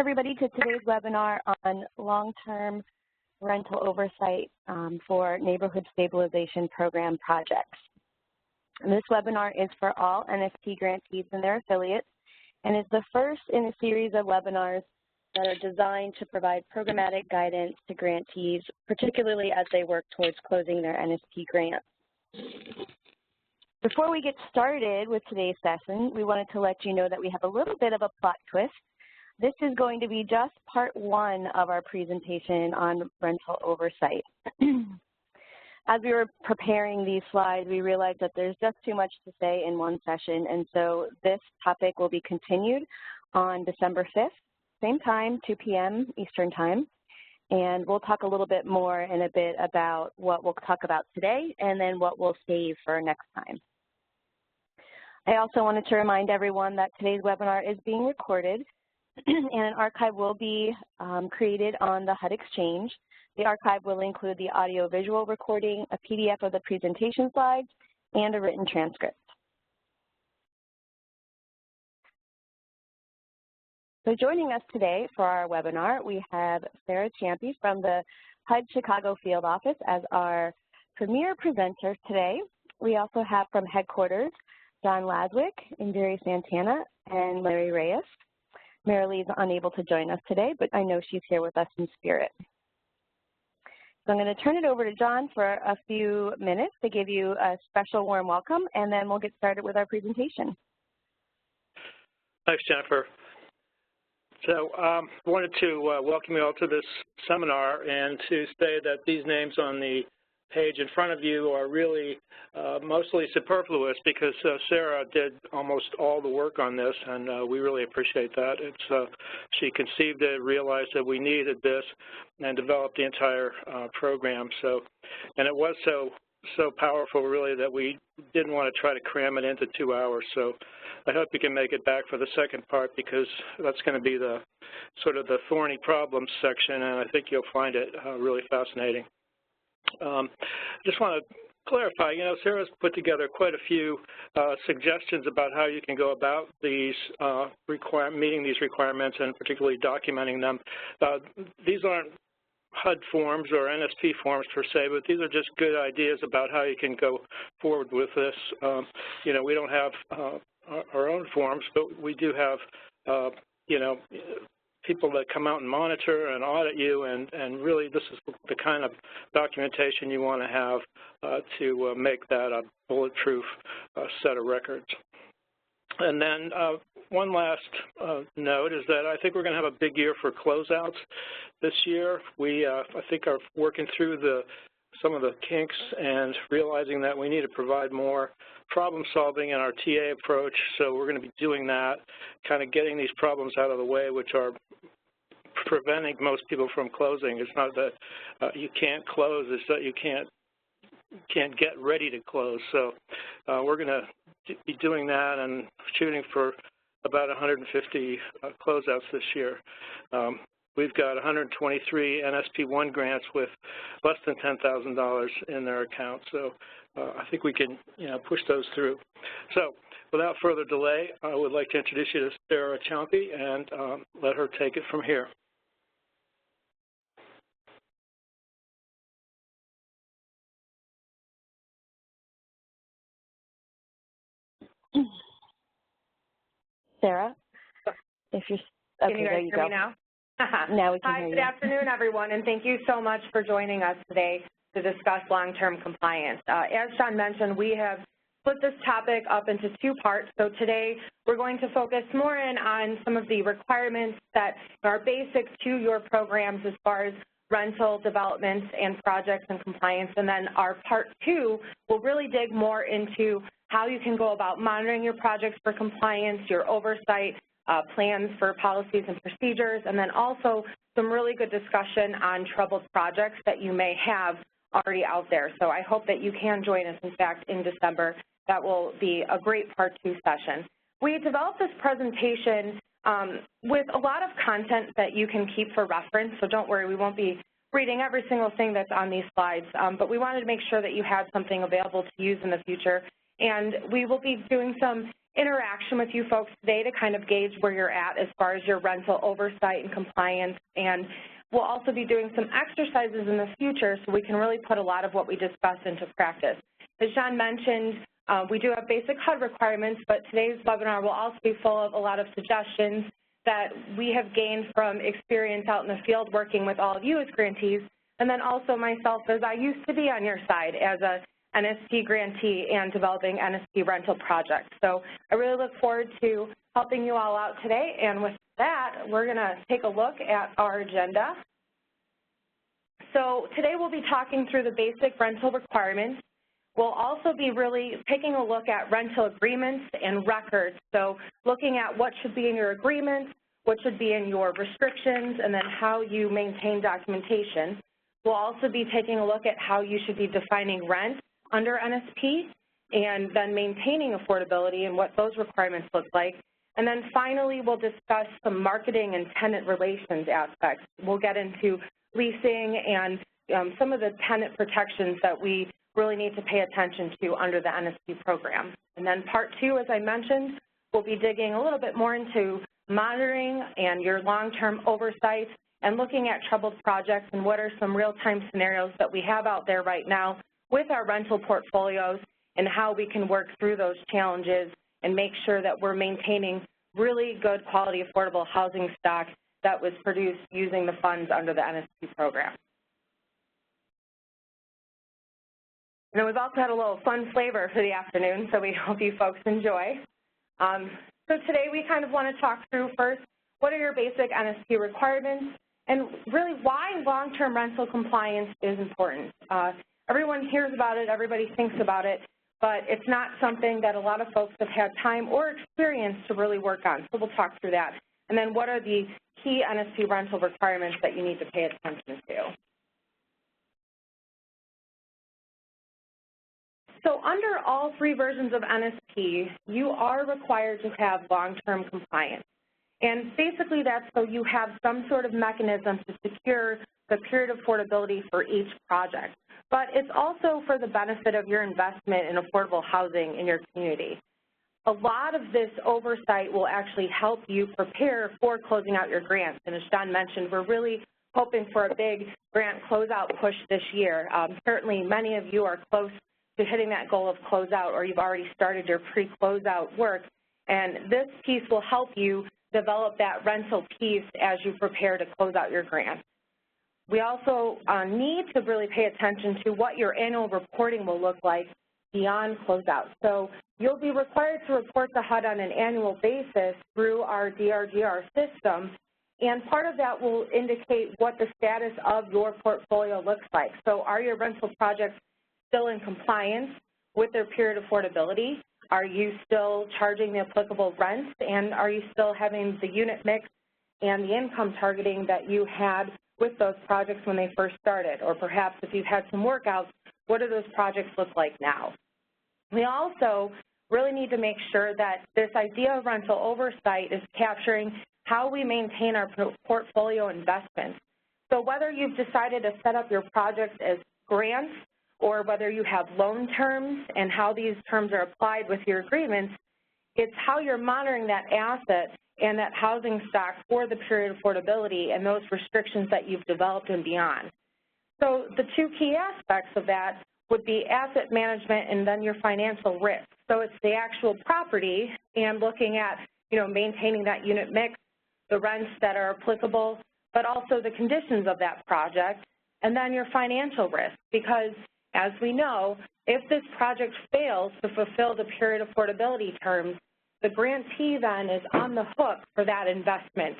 everybody to today's webinar on long-term rental oversight for Neighborhood Stabilization Program projects. And this webinar is for all NSP grantees and their affiliates, and is the first in a series of webinars that are designed to provide programmatic guidance to grantees, particularly as they work towards closing their NSP grants. Before we get started with today's session, we wanted to let you know that we have a little bit of a plot twist. This is going to be just part one of our presentation on rental oversight. As we were preparing these slides, we realized that there's just too much to say in one session, and so this topic will be continued on December 5th, same time, 2 p.m. Eastern Time. And we'll talk a little bit more in a bit about what we'll talk about today and then what we'll save for next time. I also wanted to remind everyone that today's webinar is being recorded and an archive will be created on the HUD Exchange. The archive will include the audio-visual recording, a PDF of the presentation slides, and a written transcript. So joining us today for our webinar, we have Sarah Ciampi from the HUD Chicago Field Office as our premier presenter today. We also have from headquarters, John Laswick, Indiri Santana, and Larry Reyes. Marilee is unable to join us today, but I know she's here with us in spirit. So I'm going to turn it over to John for a few minutes to give you a special warm welcome, and then we'll get started with our presentation. Thanks, Jennifer. So I wanted to welcome you all to this seminar and to say that these names on the page in front of you are really mostly superfluous because Sarah did almost all the work on this, and we really appreciate that. She conceived it, realized that we needed this, and developed the entire program. And it was so powerful, really, that we didn't want to try to cram it into 2 hours. So I hope you can make it back for the second part because that's going to be the sort of the thorny problems section, and I think you'll find it really fascinating. Just want to clarify, Sarah's put together quite a few suggestions about how you can go about these meeting these requirements and particularly documenting them. These aren't HUD forms or NSP forms per se, but these are just good ideas about how you can go forward with this. We don't have our own forms, but we do have, people that come out and monitor and audit you, and really this is the kind of documentation you want to have to make that a bulletproof set of records. And then one last note is that I think we're going to have a big year for closeouts this year. We, I think, are working through some of the kinks and realizing that we need to provide more problem solving in our TA approach, so we're going to be doing that, kind of getting these problems out of the way, which are preventing most people from closing. It's not that you can't close, it's that you can't get ready to close. So we're going to be doing that and shooting for about 150 closeouts this year. We've got 123 NSP1 grants with less than $10,000 in their account, so I think we can push those through. So without further delay, I would like to introduce you to Sarah Ciampi and let her take it from here. Sarah, if you're okay, there you go. Now? Now we can Hi, hear you. Good afternoon, everyone, and thank you so much for joining us today to discuss long-term compliance. As John mentioned, we have split this topic up into 2 parts. So today we're going to focus more in on some of the requirements that are basic to your programs as far as rental developments and projects and compliance. And then our part 2 will really dig more into how you can go about monitoring your projects for compliance, your oversight, plans for policies and procedures, and then also some really good discussion on troubled projects that you may have already out there. So I hope that you can join us, in fact, in December. That will be a great part 2 session. We developed this presentation with a lot of content that you can keep for reference, so don't worry, we won't be reading every single thing that's on these slides, but we wanted to make sure that you had something available to use in the future. And we will be doing some interaction with you folks today to kind of gauge where you're at as far as your rental oversight and compliance, and we'll also be doing some exercises in the future so we can really put a lot of what we discussed into practice. As John mentioned, we do have basic HUD requirements, but today's webinar will also be full of a lot of suggestions that we have gained from experience out in the field working with all of you as grantees, and then also myself as I used to be on your side as a NSP grantee and developing NSP rental projects. So I really look forward to helping you all out today, and with that, we're going to take a look at our agenda. So today we'll be talking through the basic rental requirements. We'll also be really taking a look at rental agreements and records, so looking at what should be in your agreements, what should be in your restrictions, and then how you maintain documentation. We'll also be taking a look at how you should be defining rent under NSP and then maintaining affordability and what those requirements look like. And then finally, we'll discuss some marketing and tenant relations aspects. We'll get into leasing and some of the tenant protections that we really need to pay attention to under the NSP program. And then part two, as I mentioned, we'll be digging a little bit more into monitoring and your long-term oversight and looking at troubled projects and what are some real-time scenarios that we have out there right now with our rental portfolios and how we can work through those challenges and make sure that we're maintaining really good quality affordable housing stock that was produced using the funds under the NSP program. And then we've also had a little fun flavor for the afternoon, so we hope you folks enjoy. So today we kind of want to talk through first, what are your basic NSP requirements, and really why long-term rental compliance is important. Everyone hears about it, everybody thinks about it, but it's not something that a lot of folks have had time or experience to really work on, so we'll talk through that. And then what are the key NSP rental requirements that you need to pay attention to. So under all three versions of NSP, you are required to have long-term compliance. And basically that's so you have some sort of mechanism to secure the period of affordability for each project. But it's also for the benefit of your investment in affordable housing in your community. A lot of this oversight will actually help you prepare for closing out your grants. And as John mentioned, we're really hoping for a big grant closeout push this year. Certainly many of you are close to hitting that goal of closeout, or you've already started your pre-closeout work. And this piece will help you develop that rental piece as you prepare to close out your grant. We also need to really pay attention to what your annual reporting will look like beyond closeout. So you'll be required to report to HUD on an annual basis through our DRGR system, and part of that will indicate what the status of your portfolio looks like. So are your rental projects still in compliance with their period affordability? Are you still charging the applicable rents, and are you still having the unit mix and the income targeting that you had with those projects when they first started? Or perhaps if you've had some workouts, what do those projects look like now? We also really need to make sure that this idea of rental oversight is capturing how we maintain our portfolio investments. So whether you've decided to set up your projects as grants or whether you have loan terms and how these terms are applied with your agreements, it's how you're monitoring that asset and that housing stock for the period of affordability and those restrictions that you've developed and beyond. So the two key aspects of that would be asset management and then your financial risk. So it's the actual property and looking at, maintaining that unit mix, the rents that are applicable, but also the conditions of that project, and then your financial risk, because as we know, if this project fails to fulfill the period affordability terms, the grantee then is on the hook for that investment.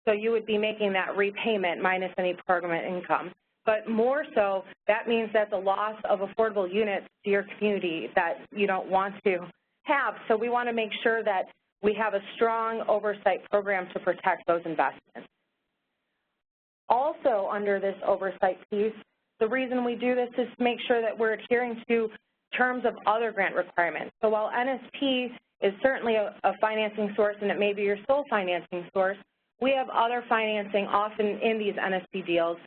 So you would be making that repayment minus any program income. But more so, that means that the loss of affordable units to your community that you don't want to have. So we want to make sure that we have a strong oversight program to protect those investments. Also under this oversight piece, the reason we do this is to make sure that we're adhering to terms of other grant requirements. So while NSP is certainly a financing source and it may be your sole financing source, we have other financing often in these NSP deals,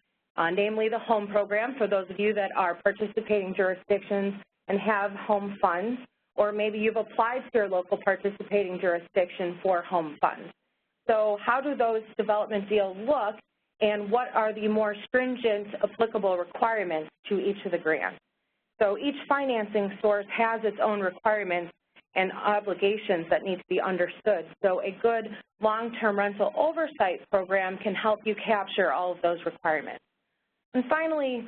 namely the home program for those of you that are participating jurisdictions and have home funds. or maybe you've applied to your local participating jurisdiction for home funds. So how do those development deals look, and what are the more stringent applicable requirements to each of the grants? So each financing source has its own requirements and obligations that need to be understood. So a good long-term rental oversight program can help you capture all of those requirements. And finally,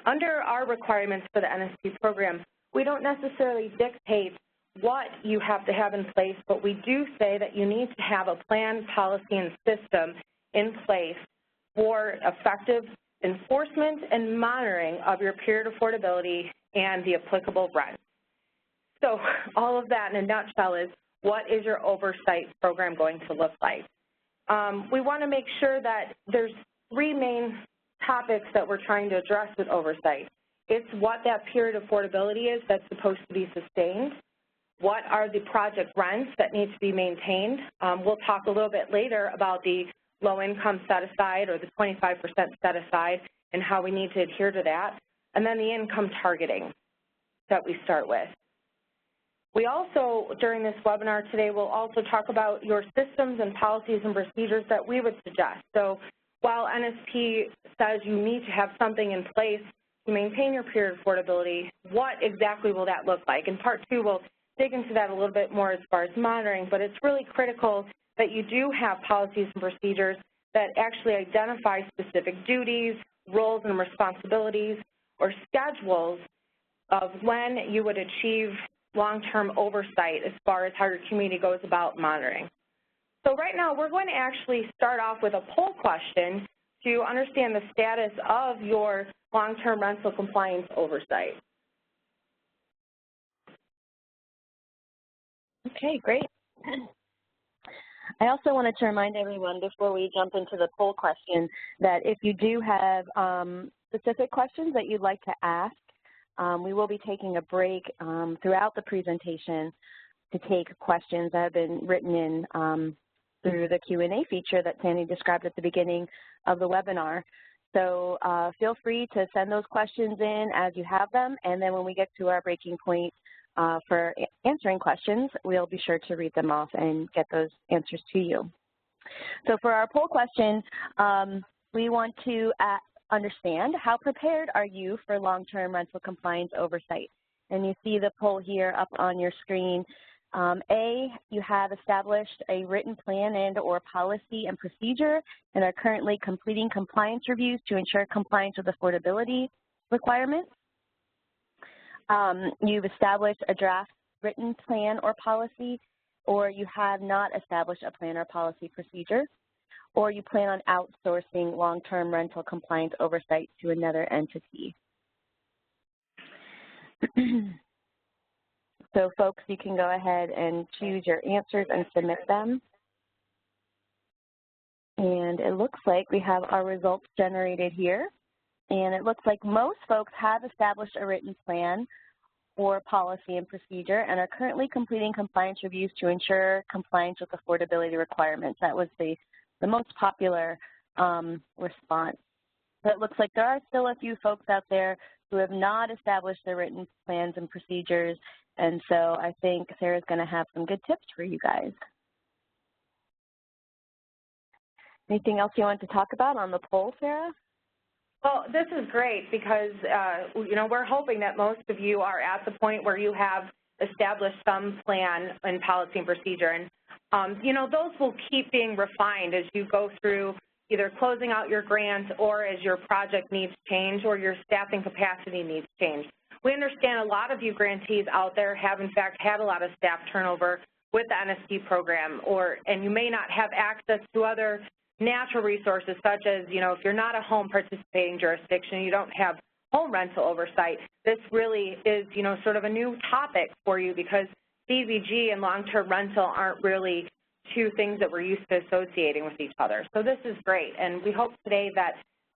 under our requirements for the NSP program, we don't necessarily dictate what you have to have in place, but we do say that you need to have a plan, policy, and system in place for effective enforcement and monitoring of your period affordability and the applicable rent. So all of that in a nutshell is, what is your oversight program going to look like? We want to make sure that there's three main topics that we're trying to address with oversight. It's what that period affordability is that's supposed to be sustained. What are the project rents that need to be maintained? We'll talk a little bit later about the low-income set-aside or the 25% set-aside and how we need to adhere to that. And then the income targeting that we start with. We also, during this webinar today, will also talk about your systems and policies and procedures that we would suggest. So while NSP says you need to have something in place to maintain your period affordability, what exactly will that look like? In part two, we'll dig into that a little bit more as far as monitoring, but it's really critical that you do have policies and procedures that actually identify specific duties, roles and responsibilities, or schedules of when you would achieve long-term oversight as far as how your community goes about monitoring. So right now, we're going to actually start off with a poll question to understand the status of your long-term rental compliance oversight. Okay, great. I also wanted to remind everyone before we jump into the poll question that if you do have specific questions that you'd like to ask, we will be taking a break throughout the presentation to take questions that have been written in through the Q&A feature that Sandy described at the beginning of the webinar. So feel free to send those questions in as you have them, and then when we get to our breaking point for answering questions, we'll be sure to read them off and get those answers to you. So for our poll question, we want to understand how prepared are you for long-term rental compliance oversight? And you see the poll here up on your screen. A, you have established a written plan and or policy and procedure and are currently completing compliance reviews to ensure compliance with affordability requirements. You've established a draft written plan or policy, or you have not established a plan or policy procedure, or you plan on outsourcing long-term rental compliance oversight to another entity. So folks, you can go ahead and choose your answers and submit them. And it looks like we have our results generated here. And it looks like most folks have established a written plan or policy and procedure and are currently completing compliance reviews to ensure compliance with affordability requirements. That was the most popular response. But it looks like there are still a few folks out there who have not established their written plans and procedures, and so I think Sarah's going to have some good tips for you guys. Anything else you want to talk about on the poll, Sarah? Well, this is great because, you know, we're hoping that most of you are at the point where you have established some plan and policy and procedure. And, you know, those will keep being refined as you go through either closing out your grant or as your project needs change or your staffing capacity needs change. We understand a lot of you grantees out there have, in fact, had a lot of staff turnover with the NSP program, and you may not have access to other natural resources such as, you know, if you're not a home participating jurisdiction, you don't have home rental oversight. This really is, you know, sort of a new topic for you because CVG and long-term rental aren't really two things that we're used to associating with each other. So this is great, and we hope today that,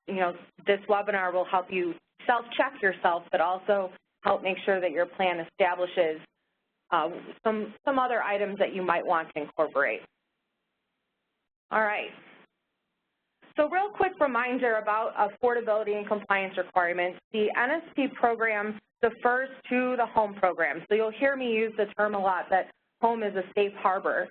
you know, this webinar will help you self-check yourself, but also help make sure that your plan establishes some other items that you might want to incorporate. All right. So real quick reminder about affordability and compliance requirements. The NSP program defers to the home program. So you'll hear me use the term a lot that home is a safe harbor.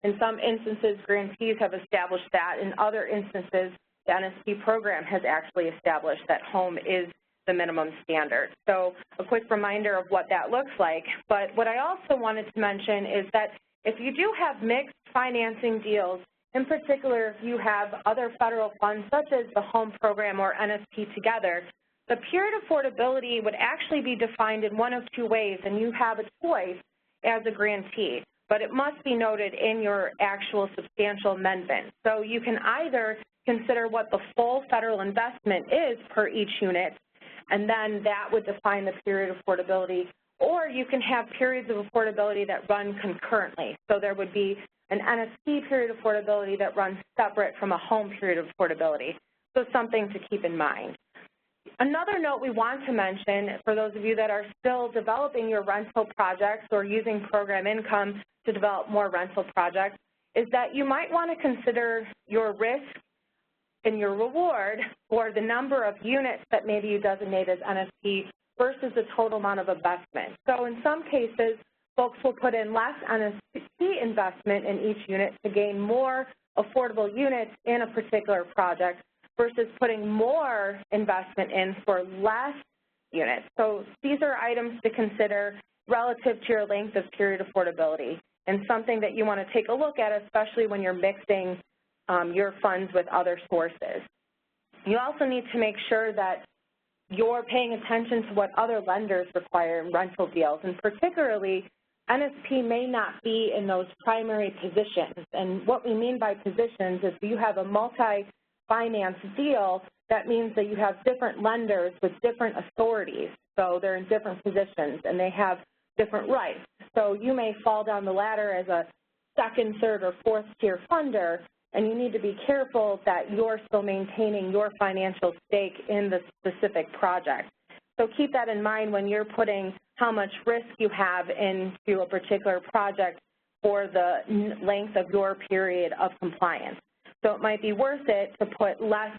In some instances, grantees have established that. In other instances, the NSP program has actually established that home is the minimum standard. So a quick reminder of what that looks like. But what I also wanted to mention is that if you do have mixed financing deals, in particular, if you have other federal funds such as the home program or NSP together, the period affordability would actually be defined in one of two ways, and you have a choice as a grantee, but it must be noted in your actual substantial amendment. So you can either consider what the full federal investment is per each unit, and then that would define the period affordability, or you can have periods of affordability that run concurrently. So there would be an NSP period of affordability that runs separate from a home period of affordability. So something to keep in mind. Another note we want to mention for those of you that are still developing your rental projects or using program income to develop more rental projects is that you might want to consider your risk and your reward for the number of units that maybe you designate as NSP versus the total amount of investment. So in some cases, folks will put in less NSP investment in each unit to gain more affordable units in a particular project versus putting more investment in for less units. So these are items to consider relative to your length of period affordability and something that you want to take a look at, especially when you're mixing your funds with other sources. You also need to make sure that you're paying attention to what other lenders require in rental deals, and particularly NSP may not be in those primary positions. And what we mean by positions is you have a multi-finance deal, that means that you have different lenders with different authorities. So they're in different positions and they have different rights. So you may fall down the ladder as a second, third, or fourth tier funder, and you need to be careful that you're still maintaining your financial stake in the specific project. So keep that in mind when you're putting how much risk you have into a particular project for the length of your period of compliance. So it might be worth it to put less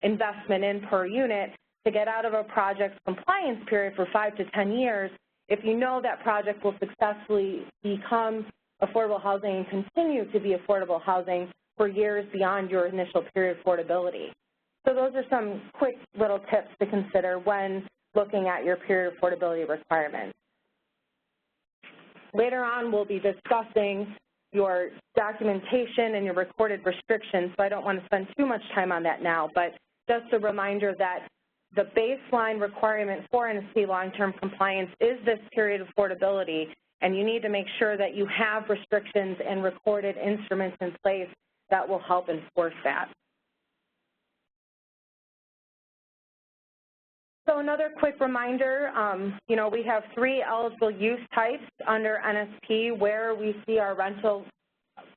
investment in per unit to get out of a project's compliance period for 5 to 10 years if you know that project will successfully become affordable housing and continue to be affordable housing for years beyond your initial period affordability. So those are some quick little tips to consider when looking at your period affordability requirements. Later on, we'll be discussing your documentation and your recorded restrictions, so I don't want to spend too much time on that now, but just a reminder that the baseline requirement for NSP long-term compliance is this period of affordability, and you need to make sure that you have restrictions and recorded instruments in place that will help enforce that. So another quick reminder, we have 3 eligible use types under NSP where we see our rental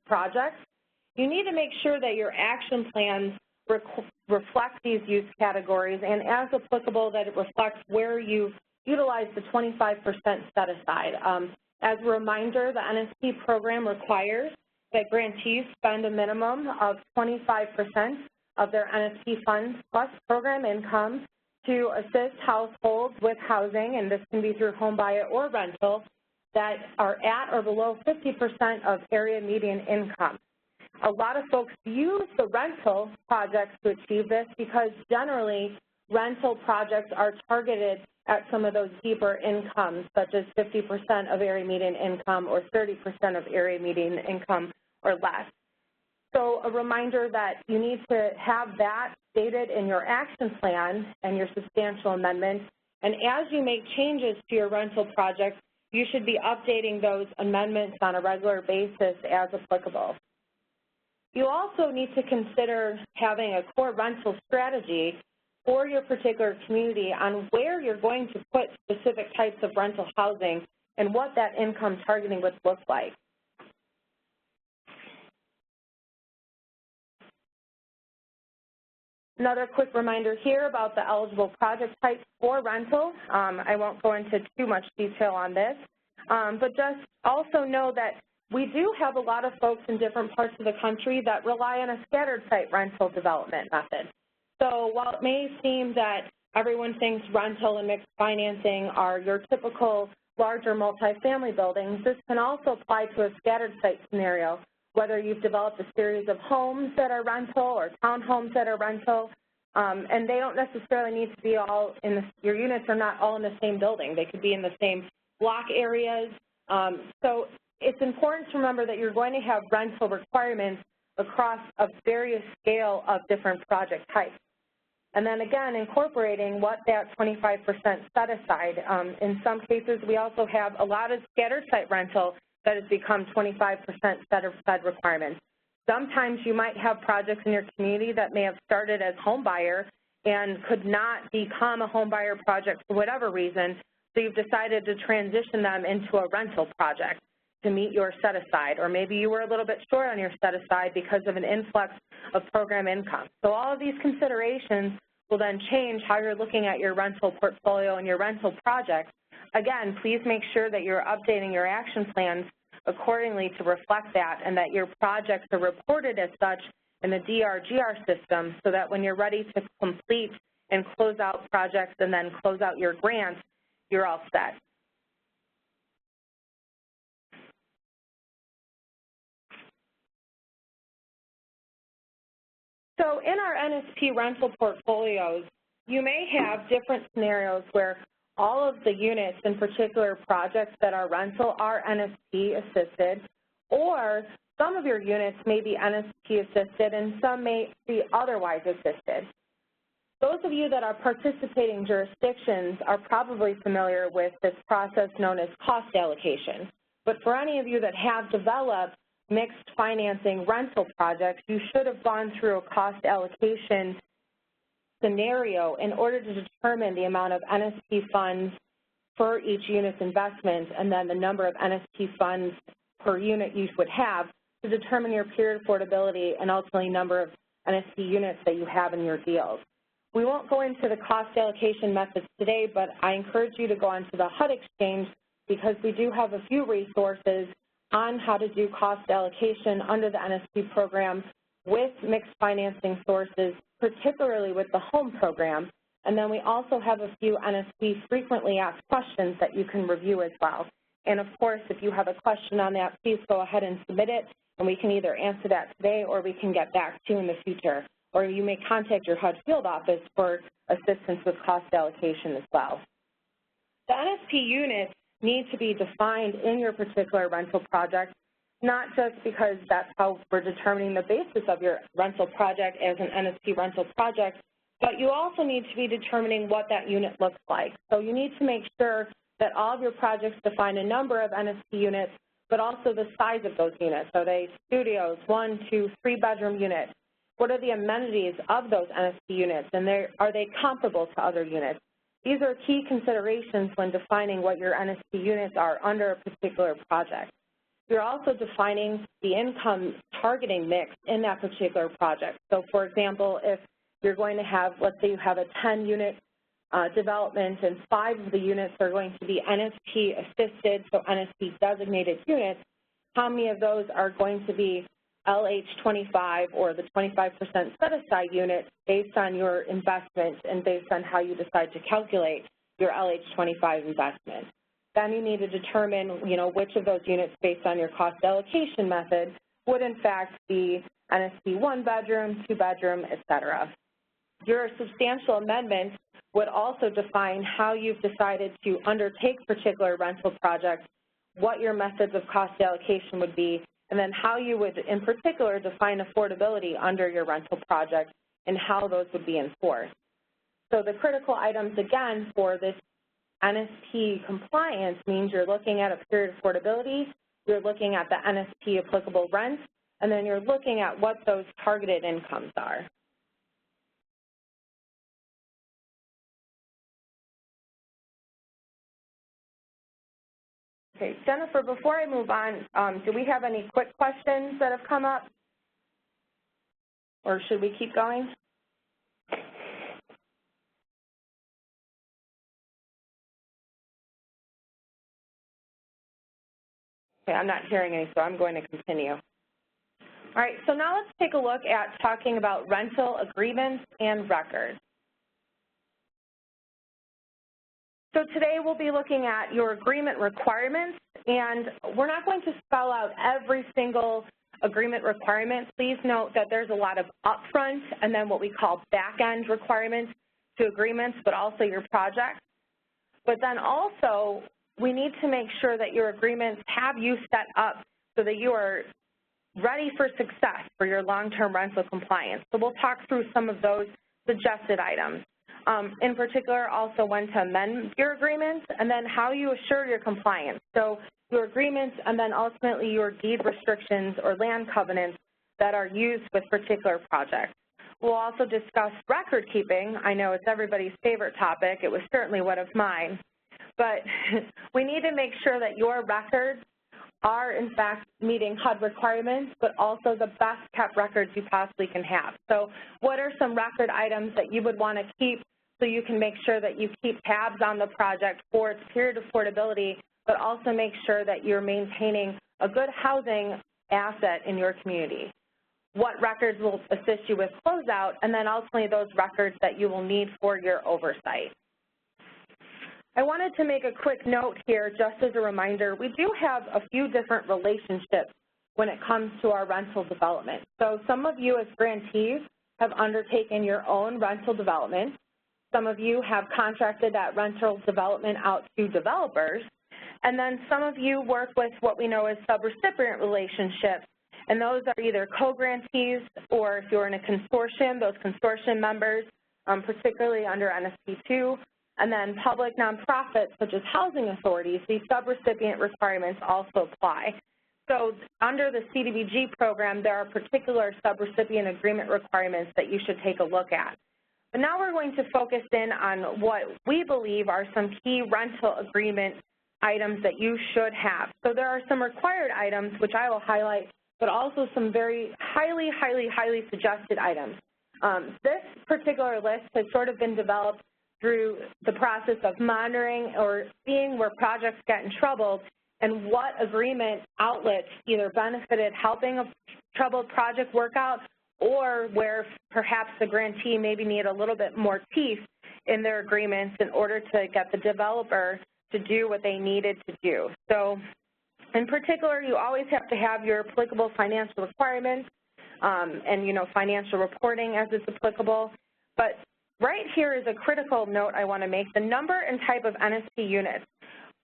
projects. You need to make sure that your action plans reflect these use categories, and as applicable, that it reflects where you've utilized the 25% set aside. As a reminder, the NSP program requires that grantees spend a minimum of 25% of their NSP funds plus program income to assist households with housing, and this can be through home buy or rental, that are at or below 50% of area median income. A lot of folks use the rental projects to achieve this because generally rental projects are targeted at some of those deeper incomes, such as 50% of area median income or 30% of area median income or less. So a reminder that you need to have that stated in your action plan and your substantial amendment, and as you make changes to your rental projects, you should be updating those amendments on a regular basis as applicable. You also need to consider having a core rental strategy for your particular community on where you're going to put specific types of rental housing and what that income targeting would look like. Another quick reminder here about the eligible project types for rental. I won't go into too much detail on this, but just also know that we do have a lot of folks in different parts of the country that rely on a scattered site rental development method. So while it may seem that everyone thinks rental and mixed financing are your typical larger multifamily buildings, this can also apply to a scattered site scenario, whether you've developed a series of homes that are rental or townhomes that are rental, and they don't necessarily need to be all in the, your units are not all in the same building. They could be in the same block areas. So it's important to remember that you're going to have rental requirements across a various scale of different project types. And then again, incorporating what that 25% set aside. In some cases, we also have a lot of scattered site rental that has become 25% set aside requirements. Sometimes you might have projects in your community that may have started as home buyer and could not become a home buyer project for whatever reason, so you've decided to transition them into a rental project to meet your set aside, or maybe you were a little bit short on your set aside because of an influx of program income. So all of these considerations will then change how you're looking at your rental portfolio and your rental projects. Again, please make sure that you're updating your action plans accordingly to reflect that, and that your projects are reported as such in the DRGR system, so that when you're ready to complete and close out projects and then close out your grants, you're all set. So in our NSP rental portfolios, you may have different scenarios where all of the units in particular projects that are rental are NSP assisted, or some of your units may be NSP assisted and some may be otherwise assisted. Those of you that are participating jurisdictions are probably familiar with this process known as cost allocation. But for any of you that have developed mixed financing rental projects, you should have gone through a cost allocation scenario in order to determine the amount of NSP funds for each unit's investment, and then the number of NSP funds per unit you would have to determine your period affordability and ultimately number of NSP units that you have in your deals. We won't go into the cost allocation methods today, but I encourage you to go onto the HUD Exchange because we do have a few resources on how to do cost allocation under the NSP program with mixed financing sources, particularly with the home program. And then we also have a few NSP frequently asked questions that you can review as well. And of course, if you have a question on that, please go ahead and submit it, and we can either answer that today or we can get back to you in the future. Or you may contact your HUD field office for assistance with cost allocation as well. The NSP units need to be defined in your particular rental project, not just because that's how we're determining the basis of your rental project as an NSP rental project, but you also need to be determining what that unit looks like. So you need to make sure that all of your projects define a number of NSP units, but also the size of those units. Are they studios, 1, 2, 3-bedroom units? What are the amenities of those NSP units, and are they comparable to other units? These are key considerations when defining what your NSP units are under a particular project. You're also defining the income targeting mix in that particular project. So for example, if you're going to have, let's say you have a 10-unit development and 5 of the units are going to be NSP assisted, so NSP designated units, how many of those are going to be LH25 or the 25% set-aside unit based on your investment and based on how you decide to calculate your LH25 investment. Then you need to determine, which of those units based on your cost allocation method would in fact be NSP 1-bedroom, 2-bedroom, et cetera. Your substantial amendment would also define how you've decided to undertake particular rental projects, what your methods of cost allocation would be, and then how you would, in particular, define affordability under your rental project and how those would be enforced. So the critical items, again, for this NSP compliance means you're looking at a period affordability, you're looking at the NSP applicable rent, and then you're looking at what those targeted incomes are. Okay, Jennifer, before I move on, do we have any quick questions that have come up? Or should we keep going? Okay, I'm not hearing any, so I'm going to continue. All right, so now let's take a look at talking about rental agreements and records. So today we'll be looking at your agreement requirements, and we're not going to spell out every single agreement requirement. Please note that there's a lot of upfront and then what we call back-end requirements to agreements, but also your project. But then also, we need to make sure that your agreements have you set up so that you are ready for success for your long-term rental compliance. So we'll talk through some of those suggested items. In particular, also when to amend your agreements and then how you assure your compliance. So your agreements and then ultimately your deed restrictions or land covenants that are used with particular projects. We'll also discuss record keeping. I know it's everybody's favorite topic. It was certainly one of mine. But we need to make sure that your records are in fact meeting HUD requirements, but also the best kept records you possibly can have. So what are some record items that you would want to keep so you can make sure that you keep tabs on the project for its period affordability, but also make sure that you're maintaining a good housing asset in your community? What records will assist you with closeout, and then ultimately those records that you will need for your oversight. I wanted to make a quick note here just as a reminder. We do have a few different relationships when it comes to our rental development. So some of you as grantees have undertaken your own rental development. Some of you have contracted that rental development out to developers. And then some of you work with what we know as subrecipient relationships. And those are either co-grantees or if you're in a consortium, those consortium members, particularly under NSP 2, and then public nonprofits such as housing authorities, these subrecipient requirements also apply. So under the CDBG program, there are particular subrecipient agreement requirements that you should take a look at. But now we're going to focus in on what we believe are some key rental agreement items that you should have. So there are some required items, which I will highlight, but also some very highly suggested items. This particular list has sort of been developed through the process of monitoring or seeing where projects get in trouble and what agreement outlets either benefited helping a troubled project work out or where perhaps the grantee maybe need a little bit more teeth in their agreements in order to get the developer to do what they needed to do. So in particular, you always have to have your applicable financial requirements and, financial reporting as it's applicable. But right here is a critical note I want to make, the number and type of NSP units.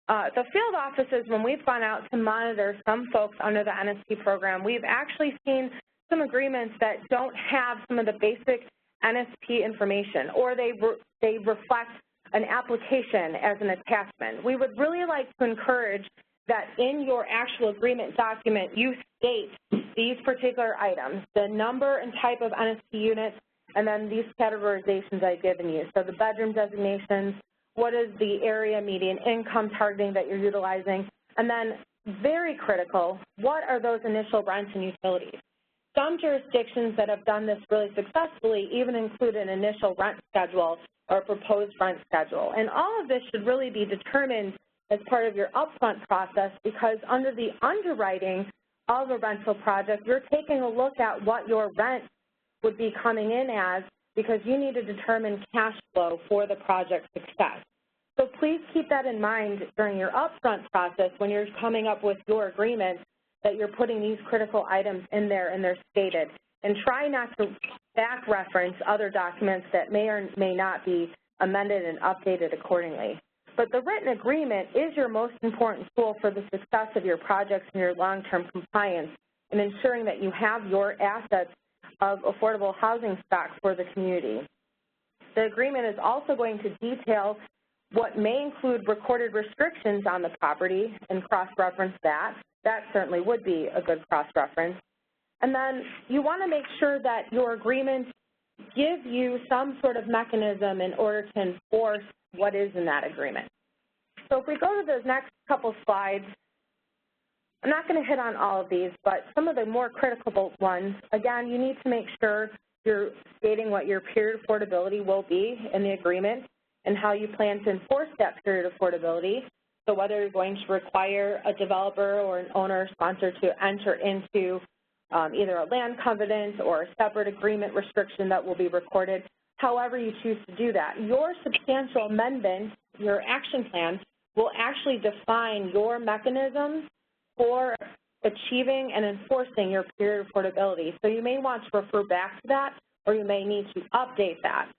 The field offices, when we've gone out to monitor some folks under the NSP program, we've actually seen some agreements that don't have some of the basic NSP information, or they reflect an application as an attachment. We would really like to encourage that in your actual agreement document, you state these particular items, the number and type of NSP units, and then these categorizations I've given you. So the bedroom designations, what is the area median income targeting that you're utilizing, and then very critical, what are those initial rents and utilities? Some jurisdictions that have done this really successfully even include an initial rent schedule or proposed rent schedule. And all of this should really be determined as part of your upfront process because under the underwriting of a rental project, you're taking a look at what your rent would be coming in as because you need to determine cash flow for the project success. So please keep that in mind during your upfront process when you're coming up with your agreement that you're putting these critical items in there and they're stated. And try not to back reference other documents that may or may not be amended and updated accordingly. But the written agreement is your most important tool for the success of your projects and your long-term compliance in ensuring that you have your assets of affordable housing stock for the community. The agreement is also going to detail what may include recorded restrictions on the property and cross-reference that. That certainly would be a good cross-reference. And then you want to make sure that your agreements give you some sort of mechanism in order to enforce what is in that agreement. So if we go to the next couple slides, I'm not going to hit on all of these, but some of the more critical ones, again, you need to make sure you're stating what your period affordability will be in the agreement and how you plan to enforce that period affordability. So whether you're going to require a developer or an owner sponsor to enter into either a land covenant or a separate agreement restriction that will be recorded, however you choose to do that. Your substantial amendment, your action plan, will actually define your mechanisms for achieving and enforcing your period of affordability. So you may want to refer back to that, or you may need to update that.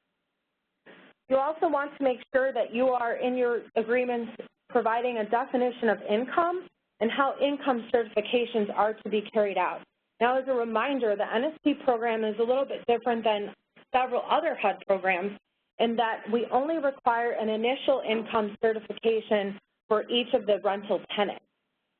You also want to make sure that you are in your agreements providing a definition of income and how income certifications are to be carried out. Now, as a reminder, the NSP program is a little bit different than several other HUD programs in that we only require an initial income certification for each of the rental tenants.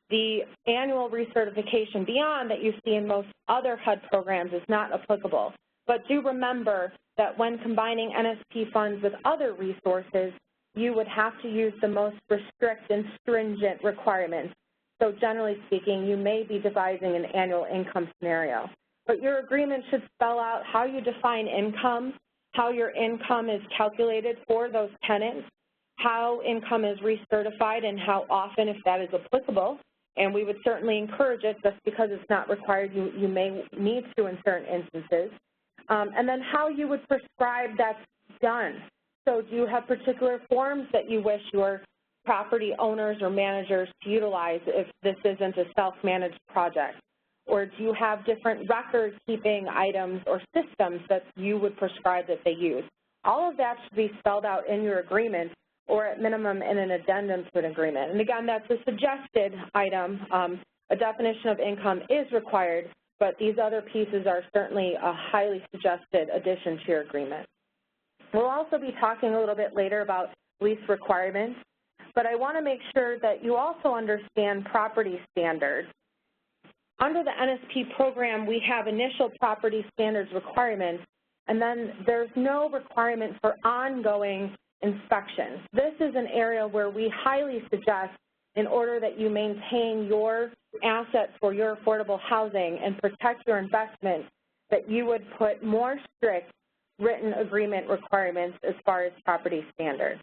The annual recertification beyond that you see in most other HUD programs is not applicable. But do remember that when combining NSP funds with other resources, you would have to use the most strict and stringent requirements. So generally speaking, you may be devising an annual income scenario. But your agreement should spell out how you define income, how your income is calculated for those tenants, how income is recertified and how often, if that is applicable. And we would certainly encourage it. Just because it's not required, you may need to in certain instances. And then how you would prescribe that's done. So do you have particular forms that you wish your property owners or managers to utilize if this isn't a self-managed project? Or do you have different record-keeping items or systems that you would prescribe that they use? All of that should be spelled out in your agreement or at minimum in an addendum to an agreement. And again, that's a suggested item. A definition of income is required, but these other pieces are certainly a highly suggested addition to your agreement. We'll also be talking a little bit later about lease requirements, but I want to make sure that you also understand property standards. Under the NSP program, we have initial property standards requirements, and then there's no requirement for ongoing inspections. This is an area where we highly suggest, in order that you maintain your assets for your affordable housing and protect your investment, that you would put more strict written agreement requirements as far as property standards.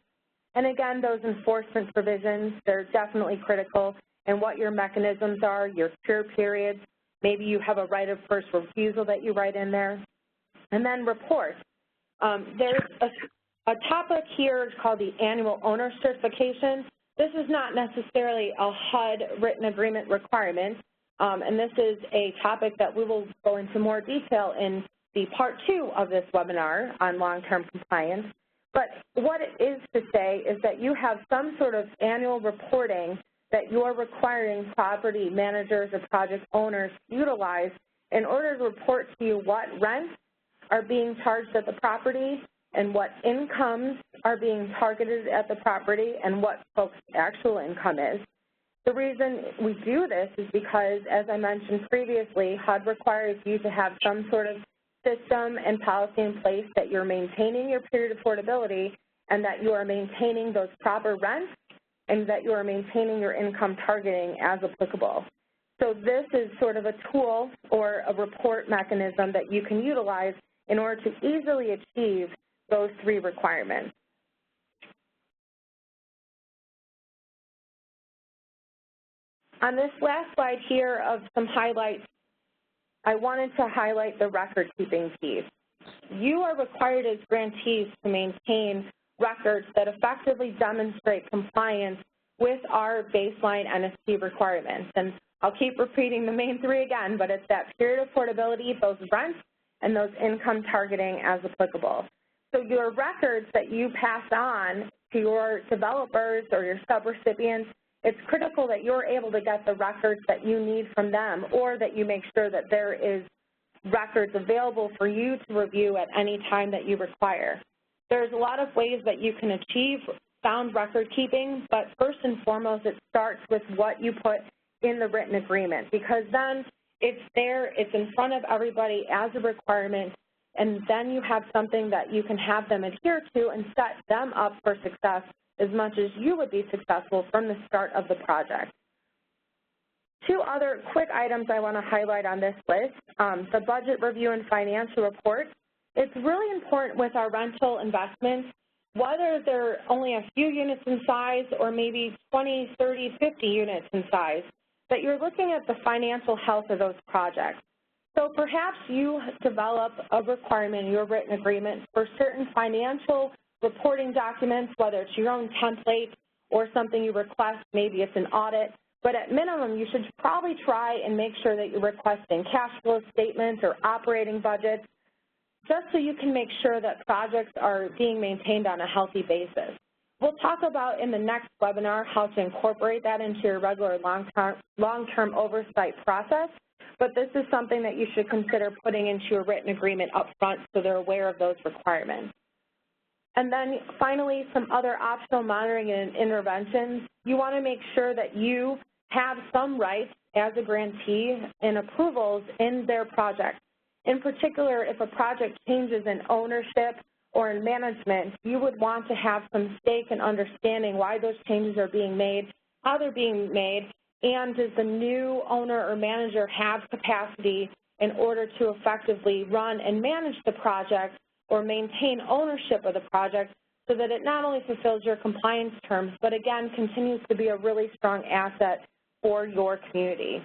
And again, those enforcement provisions, they're definitely critical, and what your mechanisms are, your cure periods, maybe you have a right of first refusal that you write in there, and then reports. There's a topic here called the annual owner certification. This is not necessarily a HUD written agreement requirement, and this is a topic that we will go into more detail in the part 2 of this webinar on long-term compliance. But what it is to say is that you have some sort of annual reporting that you're requiring property managers or project owners to utilize in order to report to you what rents are being charged at the property and what incomes are being targeted at the property and what folks' actual income is. The reason we do this is because, as I mentioned previously, HUD requires you to have some sort of system and policy in place that you're maintaining your period of affordability and that you are maintaining those proper rents and that you are maintaining your income targeting as applicable. So this is sort of a tool or a report mechanism that you can utilize in order to easily achieve those 3 requirements. On this last slide here of some highlights, I wanted to highlight the record-keeping fees. You are required as grantees to maintain records that effectively demonstrate compliance with our baseline NSP requirements. And I'll keep repeating the main 3 again, but it's that period of affordability, those rents, and those income targeting as applicable. So your records that you pass on to your developers or your subrecipients, it's critical that you're able to get the records that you need from them, or that you make sure that there is records available for you to review at any time that you require. There's a lot of ways that you can achieve sound record keeping, but first and foremost, it starts with what you put in the written agreement, because then it's there, it's in front of everybody as a requirement, and then you have something that you can have them adhere to and set them up for success as much as you would be successful from the start of the project. 2 other quick items I want to highlight on this list, the budget review and financial report. It's really important with our rental investments whether they're only a few units in size or maybe 20, 30, 50 units in size, that you're looking at the financial health of those projects. So perhaps you develop a requirement in your written agreement for certain financial reporting documents, whether it's your own template or something you request, maybe it's an audit, but at minimum you should probably try and make sure that you're requesting cash flow statements or operating budgets, just so you can make sure that projects are being maintained on a healthy basis. We'll talk about in the next webinar how to incorporate that into your regular long-term oversight process, but this is something that you should consider putting into your written agreement up front so they're aware of those requirements. And then finally, some other optional monitoring and interventions. You want to make sure that you have some rights as a grantee and approvals in their project. In particular, if a project changes in ownership or in management, you would want to have some stake in understanding why those changes are being made, how they're being made, and does the new owner or manager have capacity in order to effectively run and manage the project or maintain ownership of the project so that it not only fulfills your compliance terms, but again, continues to be a really strong asset for your community.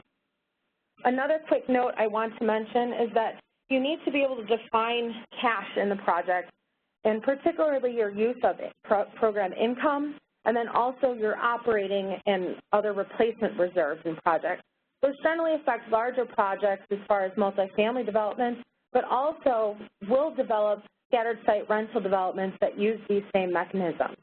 Another quick note I want to mention is that you need to be able to define cash in the project, and particularly your use of program income, and then also your operating and other replacement reserves in projects. Those generally affect larger projects as far as multifamily developments, but also will develop scattered site rental developments that use these same mechanisms.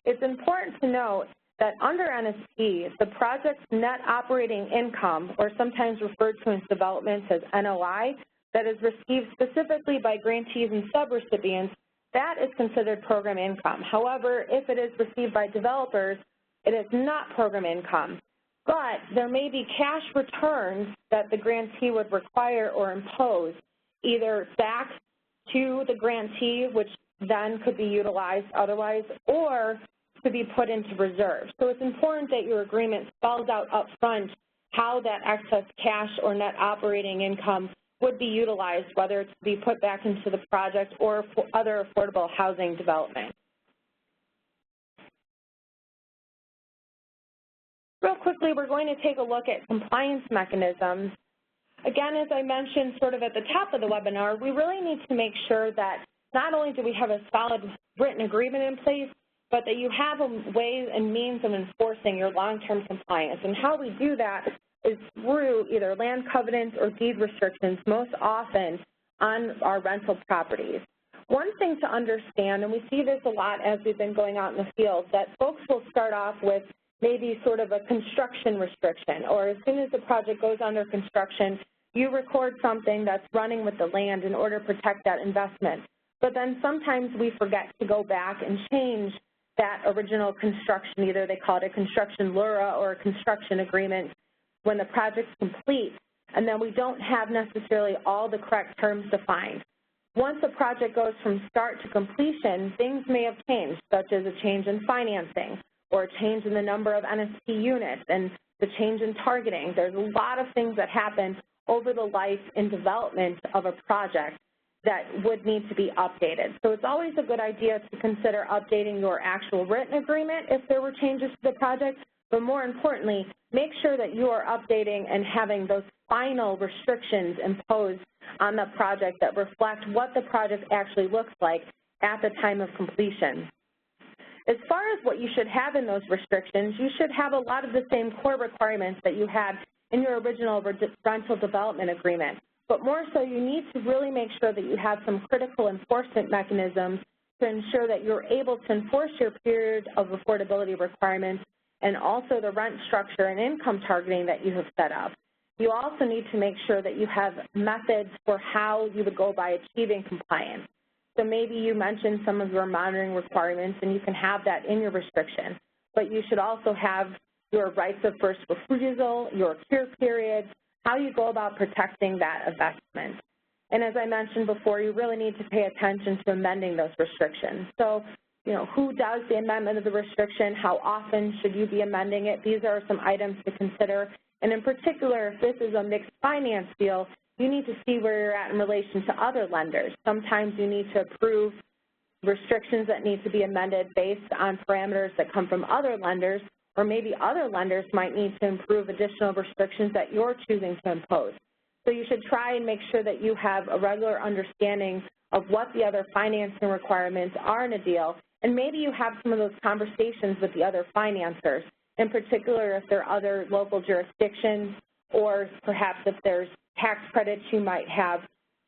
It's important to note that under NSP, the project's net operating income, or sometimes referred to as developments as NOI, that is received specifically by grantees and subrecipients, that is considered program income. However, if it is received by developers, it is not program income. But there may be cash returns that the grantee would require or impose, either back to the grantee, which then could be utilized otherwise, or to be put into reserve. So it's important that your agreement spells out up front how that excess cash or net operating income would be utilized, whether it's to be put back into the project or for other affordable housing development. Real quickly, we're going to take a look at compliance mechanisms. Again, as I mentioned sort of at the top of the webinar, we really need to make sure that not only do we have a solid written agreement in place, but that you have a way and means of enforcing your long-term compliance. And how we do that is through either land covenants or deed restrictions, most often on our rental properties. One thing to understand, and we see this a lot as we've been going out in the field, that folks will start off with maybe sort of a construction restriction, or as soon as the project goes under construction, you record something that's running with the land in order to protect that investment. But then sometimes we forget to go back and change that original construction, either they call it a construction LURA or a construction agreement when the project's complete, and then we don't have necessarily all the correct terms defined. Once a project goes from start to completion, things may have changed, such as a change in financing or a change in the number of NSP units and the change in targeting. There's a lot of things that happen over the life and development of a project that would need to be updated. So it's always a good idea to consider updating your actual written agreement if there were changes to the project, but more importantly, make sure that you are updating and having those final restrictions imposed on the project that reflect what the project actually looks like at the time of completion. As far as what you should have in those restrictions, you should have a lot of the same core requirements that you had in your original rental development agreement. But more so, you need to really make sure that you have some critical enforcement mechanisms to ensure that you're able to enforce your period of affordability requirements and also the rent structure and income targeting that you have set up. You also need to make sure that you have methods for how you would go by achieving compliance. So maybe you mentioned some of your monitoring requirements, and you can have that in your restriction, but you should also have your rights of first refusal, your cure periods, how you go about protecting that investment. And as I mentioned before, you really need to pay attention to amending those restrictions. So, you know, who does the amendment of the restriction? How often should you be amending it? These are some items to consider. And in particular, if this is a mixed finance deal, you need to see where you're at in relation to other lenders. Sometimes you need to approve restrictions that need to be amended based on parameters that come from other lenders, or maybe other lenders might need to improve additional restrictions that you're choosing to impose. So you should try and make sure that you have a regular understanding of what the other financing requirements are in a deal, and maybe you have some of those conversations with the other financers, in particular if there are other local jurisdictions, or perhaps if there's tax credits, you might have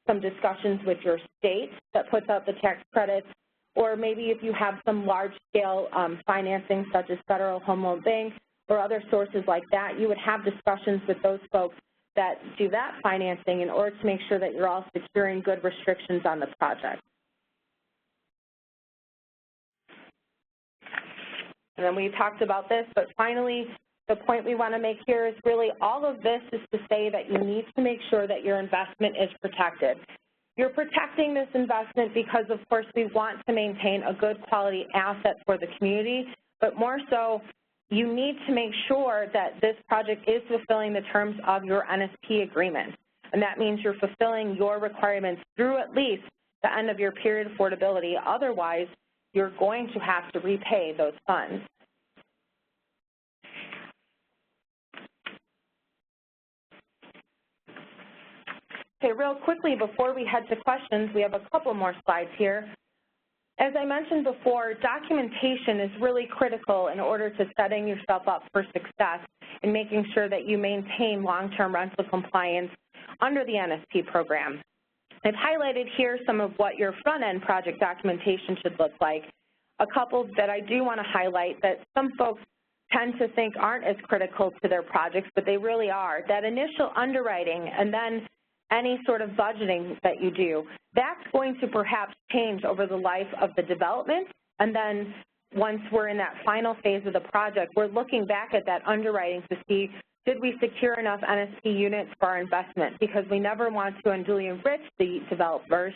some discussions with your state that puts out the tax credits, or maybe if you have some large-scale financing such as Federal Home Loan Bank or other sources like that, you would have discussions with those folks that do that financing in order to make sure that you're all securing good restrictions on the project. And then we talked about this, but finally, the point we want to make here is really all of this is to say that you need to make sure that your investment is protected. You're protecting this investment because, of course, we want to maintain a good quality asset for the community, but more so, you need to make sure that this project is fulfilling the terms of your NSP agreement. And that means you're fulfilling your requirements through at least the end of your period of affordability. Otherwise, you're going to have to repay those funds. Okay, real quickly before we head to questions, we have a couple more slides here. As I mentioned before, documentation is really critical in order to setting yourself up for success and making sure that you maintain long-term rental compliance under the NSP program. I've highlighted here some of what your front-end project documentation should look like. A couple that I do want to highlight that some folks tend to think aren't as critical to their projects, but they really are. That initial underwriting and then any sort of budgeting that you do, that's going to perhaps change over the life of the development, and then once we're in that final phase of the project, we're looking back at that underwriting to see, did we secure enough NSP units for our investment? Because we never want to unduly enrich the developers,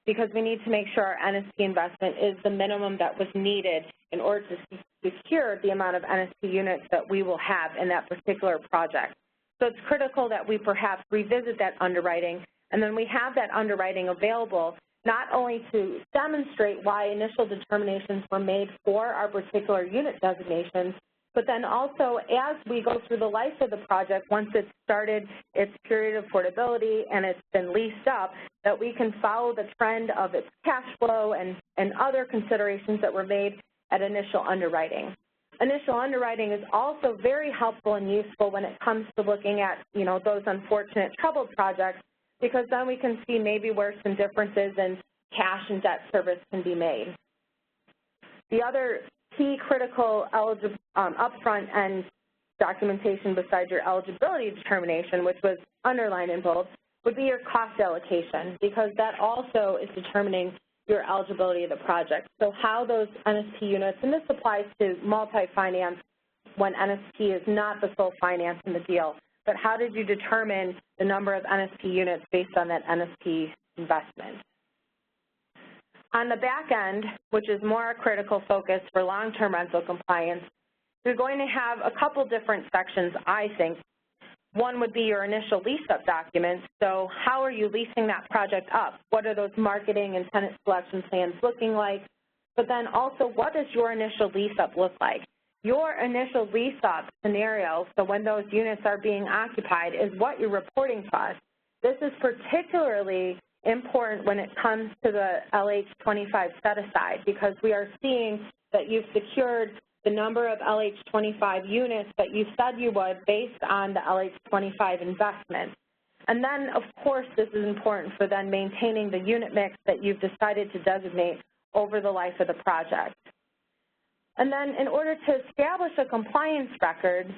because we need to make sure our NSP investment is the minimum that was needed in order to secure the amount of NSP units that we will have in that particular project. So it's critical that we perhaps revisit that underwriting, and then we have that underwriting available not only to demonstrate why initial determinations were made for our particular unit designations, but then also as we go through the life of the project, once it's started its period of affordability and it's been leased up, that we can follow the trend of its cash flow and other considerations that were made at initial underwriting. Initial underwriting is also very helpful and useful when it comes to looking at, those unfortunate troubled projects, because then we can see maybe where some differences in cash and debt service can be made. The other key critical upfront end documentation besides your eligibility determination, which was underlined in bold, would be your cost allocation, because that also is determining your eligibility of the project. So how those NSP units, and this applies to multi-finance when NSP is not the sole finance in the deal, but how did you determine the number of NSP units based on that NSP investment? On the back end, which is more a critical focus for long-term rental compliance, you're going to have a couple different sections, I think. One would be your initial lease-up documents. So how are you leasing that project up? What are those marketing and tenant selection plans looking like? But then also, what does your initial lease-up look like? Your initial lease-up scenario, so when those units are being occupied, is what you're reporting to us. This is particularly important when it comes to the LH25 set-aside, because we are seeing that you've secured the number of LH25 units that you said you would based on the LH25 investment. And then, of course, this is important for then maintaining the unit mix that you've decided to designate over the life of the project. And then in order to establish a compliance record,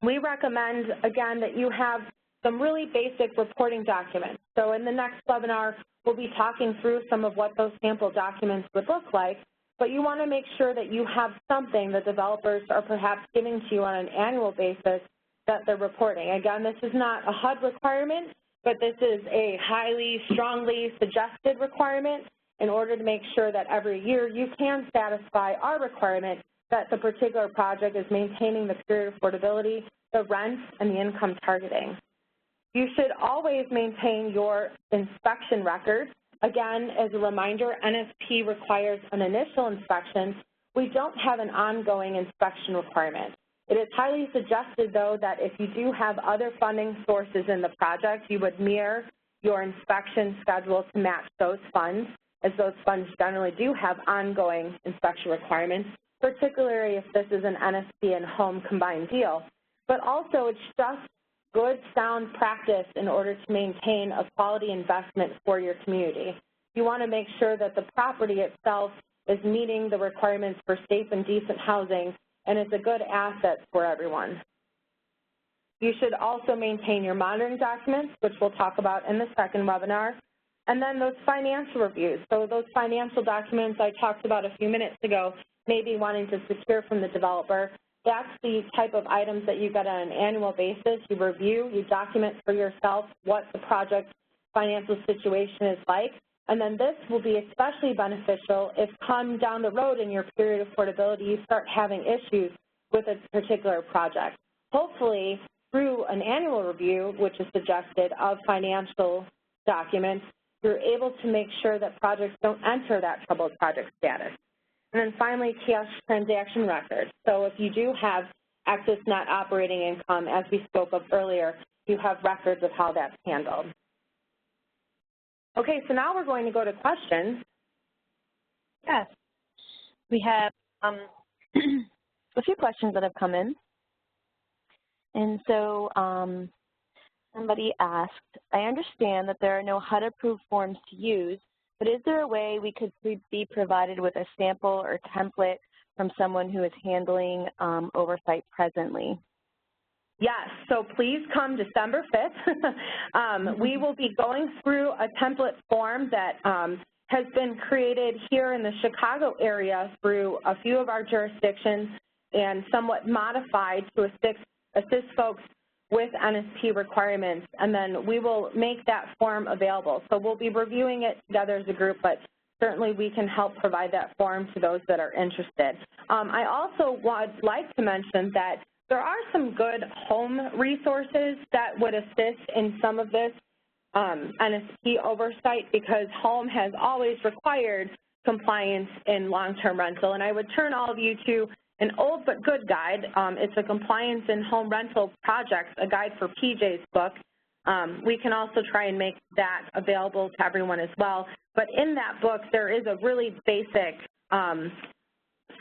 we recommend, again, that you have some really basic reporting documents. So in the next webinar, we'll be talking through some of what those sample documents would look like, but you want to make sure that you have something that developers are perhaps giving to you on an annual basis that they're reporting. Again, this is not a HUD requirement, but this is a highly, strongly suggested requirement in order to make sure that every year you can satisfy our requirement that the particular project is maintaining the period of affordability, the rent, and the income targeting. You should always maintain your inspection records. Again, as a reminder, NSP requires an initial inspection. We don't have an ongoing inspection requirement. It is highly suggested, though, that if you do have other funding sources in the project, you would mirror your inspection schedule to match those funds, as those funds generally do have ongoing inspection requirements, particularly if this is an NSP and home combined deal. But also, it's just good, sound practice in order to maintain a quality investment for your community. You want to make sure that the property itself is meeting the requirements for safe and decent housing and is a good asset for everyone. You should also maintain your monitoring documents, which we'll talk about in the second webinar, and then those financial reviews. So those financial documents I talked about a few minutes ago, maybe wanting to secure from the developer, that's the type of items that you get on an annual basis. You review, you document for yourself what the project's financial situation is like, and then this will be especially beneficial if come down the road in your period of affordability you start having issues with a particular project. Hopefully, through an annual review, which is suggested, of financial documents, you're able to make sure that projects don't enter that troubled project status. And then finally, cash transaction records. So if you do have excess net operating income, as we spoke of earlier, you have records of how that's handled. Okay, so now we're going to go to questions. Yes. We have a few questions that have come in. And so somebody asked, I understand that there are no HUD-approved forms to use, but is there a way we could be provided with a sample or template from someone who is handling oversight presently? Yes, so please come December 5th. We will be going through a template form that has been created here in the Chicago area through a few of our jurisdictions and somewhat modified to assist folks with NSP requirements, and then we will make that form available. So we'll be reviewing it together as a group, but certainly we can help provide that form to those that are interested. I also would like to mention that there are some good home resources that would assist in some of this NSP oversight, because home has always required compliance in long-term rental. And I would turn all of you to an old but good guide. It's a compliance in home rental projects, a guide for PJ's book. We can also try and make that available to everyone as well. But in that book, there is a really basic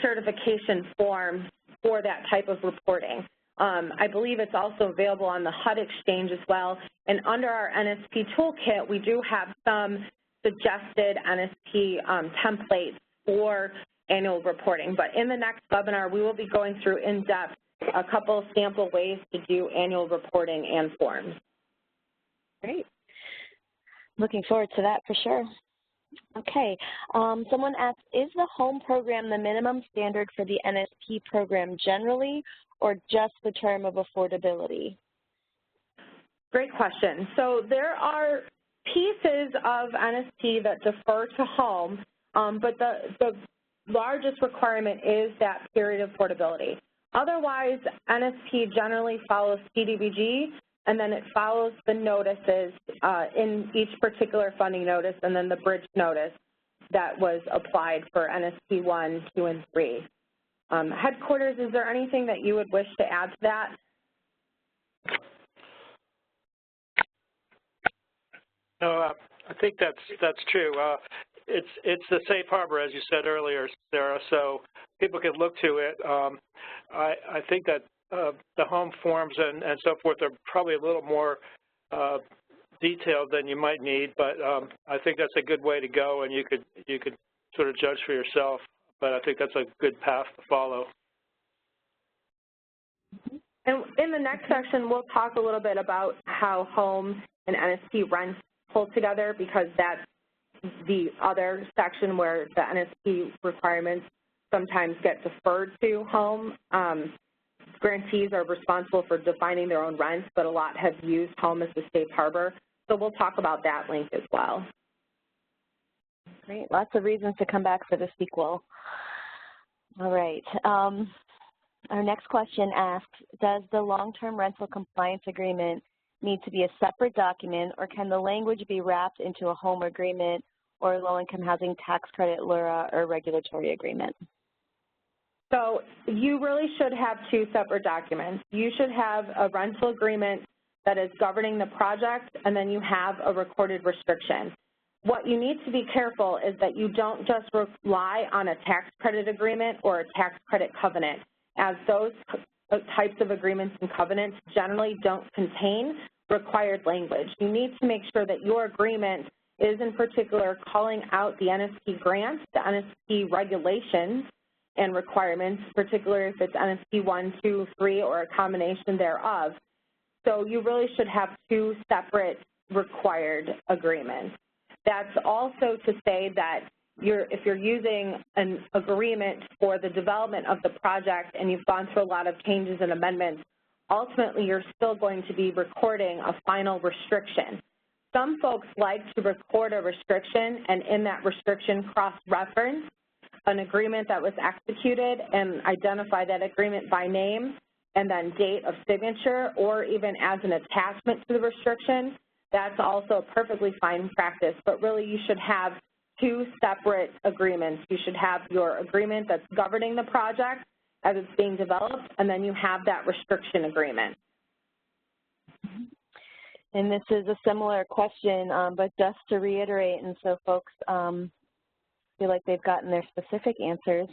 certification form for that type of reporting. I believe it's also available on the HUD exchange as well. And under our NSP toolkit, we do have some suggested NSP templates for annual reporting. But in the next webinar, we will be going through in depth a couple sample ways to do annual reporting and forms. Great. Looking forward to that for sure. Okay. Someone asked, is the home program the minimum standard for the NSP program generally, or just the term of affordability? Great question. So there are pieces of NSP that defer to home, but the largest requirement is that period of affordability. Otherwise, NSP generally follows CDBG, and then it follows the notices in each particular funding notice, and then the bridge notice that was applied for NSP 1, 2, and 3. Headquarters, is there anything that you would wish to add to that? No, I think that's true. It's the safe harbor, as you said earlier, Sarah, so people can look to it. I think that the home forms and so forth are probably a little more detailed than you might need, but I think that's a good way to go, and you could sort of judge for yourself. But I think that's a good path to follow. And in the next section, we'll talk a little bit about how home and NSP rents pull together, because that's the other section where the NSP requirements sometimes get deferred to home. Grantees are responsible for defining their own rents, but a lot have used home as the safe harbor. So we'll talk about that link as well. Great. Lots of reasons to come back for the sequel. All right. Our next question asks, does the long-term rental compliance agreement need to be a separate document, or can the language be wrapped into a home agreement or low-income housing tax credit, LURA, or regulatory agreement? So you really should have two separate documents. You should have a rental agreement that is governing the project, and then you have a recorded restriction. What you need to be careful is that you don't just rely on a tax credit agreement or a tax credit covenant, as those types of agreements and covenants generally don't contain required language. You need to make sure that your agreement is in particular calling out the NSP grants, the NSP regulations and requirements, particularly if it's NSP 1, 2, 3, or a combination thereof. So you really should have two separate required agreements. That's also to say that if you're using an agreement for the development of the project and you've gone through a lot of changes and amendments, ultimately you're still going to be recording a final restriction. Some folks like to record a restriction and in that restriction cross-reference an agreement that was executed and identify that agreement by name and then date of signature, or even as an attachment to the restriction. That's also a perfectly fine practice, but really you should have two separate agreements. You should have your agreement that's governing the project as it's being developed, and then you have that restriction agreement. And this is a similar question, but just to reiterate, and so folks feel like they've gotten their specific answers.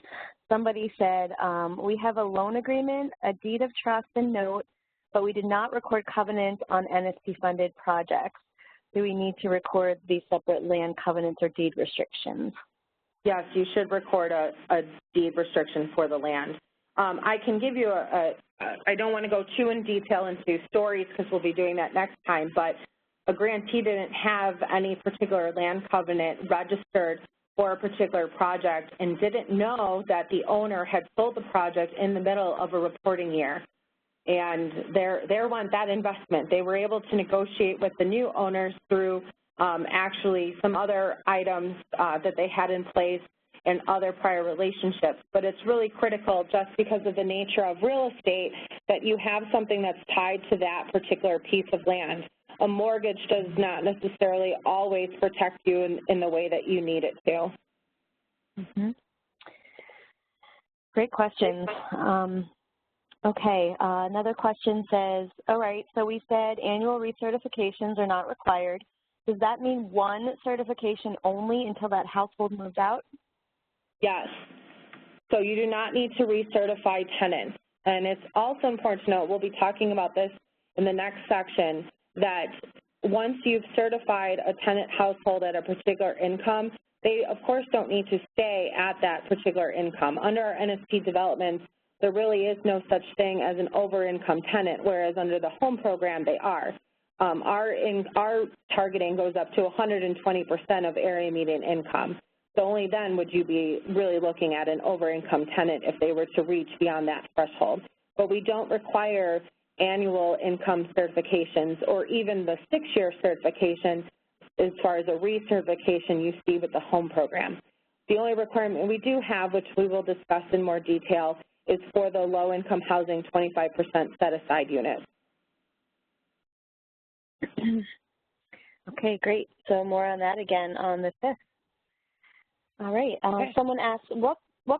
Somebody said, we have a loan agreement, a deed of trust and note, but we did not record covenants on NSP-funded projects. Do we need to record these separate land covenants or deed restrictions? Yes, you should record a deed restriction for the land. I can give you I don't want to go too in detail into stories because we'll be doing that next time, but a grantee didn't have any particular land covenant registered for a particular project and didn't know that the owner had sold the project in the middle of a reporting year. And there went that investment. They were able to negotiate with the new owners through actually some other items that they had in place and other prior relationships. But it's really critical, just because of the nature of real estate, that you have something that's tied to that particular piece of land. A mortgage does not necessarily always protect you in the way that you need it to. Mm-hmm. Great questions. Okay, another question says, all right, so we said annual recertifications are not required. Does that mean one certification only until that household moves out? Yes. So you do not need to recertify tenants. And it's also important to note, we'll be talking about this in the next section, that once you've certified a tenant household at a particular income, they of course don't need to stay at that particular income. Under our NSP developments, there really is no such thing as an over-income tenant, whereas under the home program they are. Our targeting goes up to 120% of area median income. So only then would you be really looking at an over-income tenant if they were to reach beyond that threshold. But we don't require annual income certifications or even the 6-year certification as far as a recertification you see with the home program. The only requirement we do have, which we will discuss in more detail, is for the low-income housing 25% set-aside units. Okay, great. So more on that again on the 5th. All right. Okay. Someone asked, what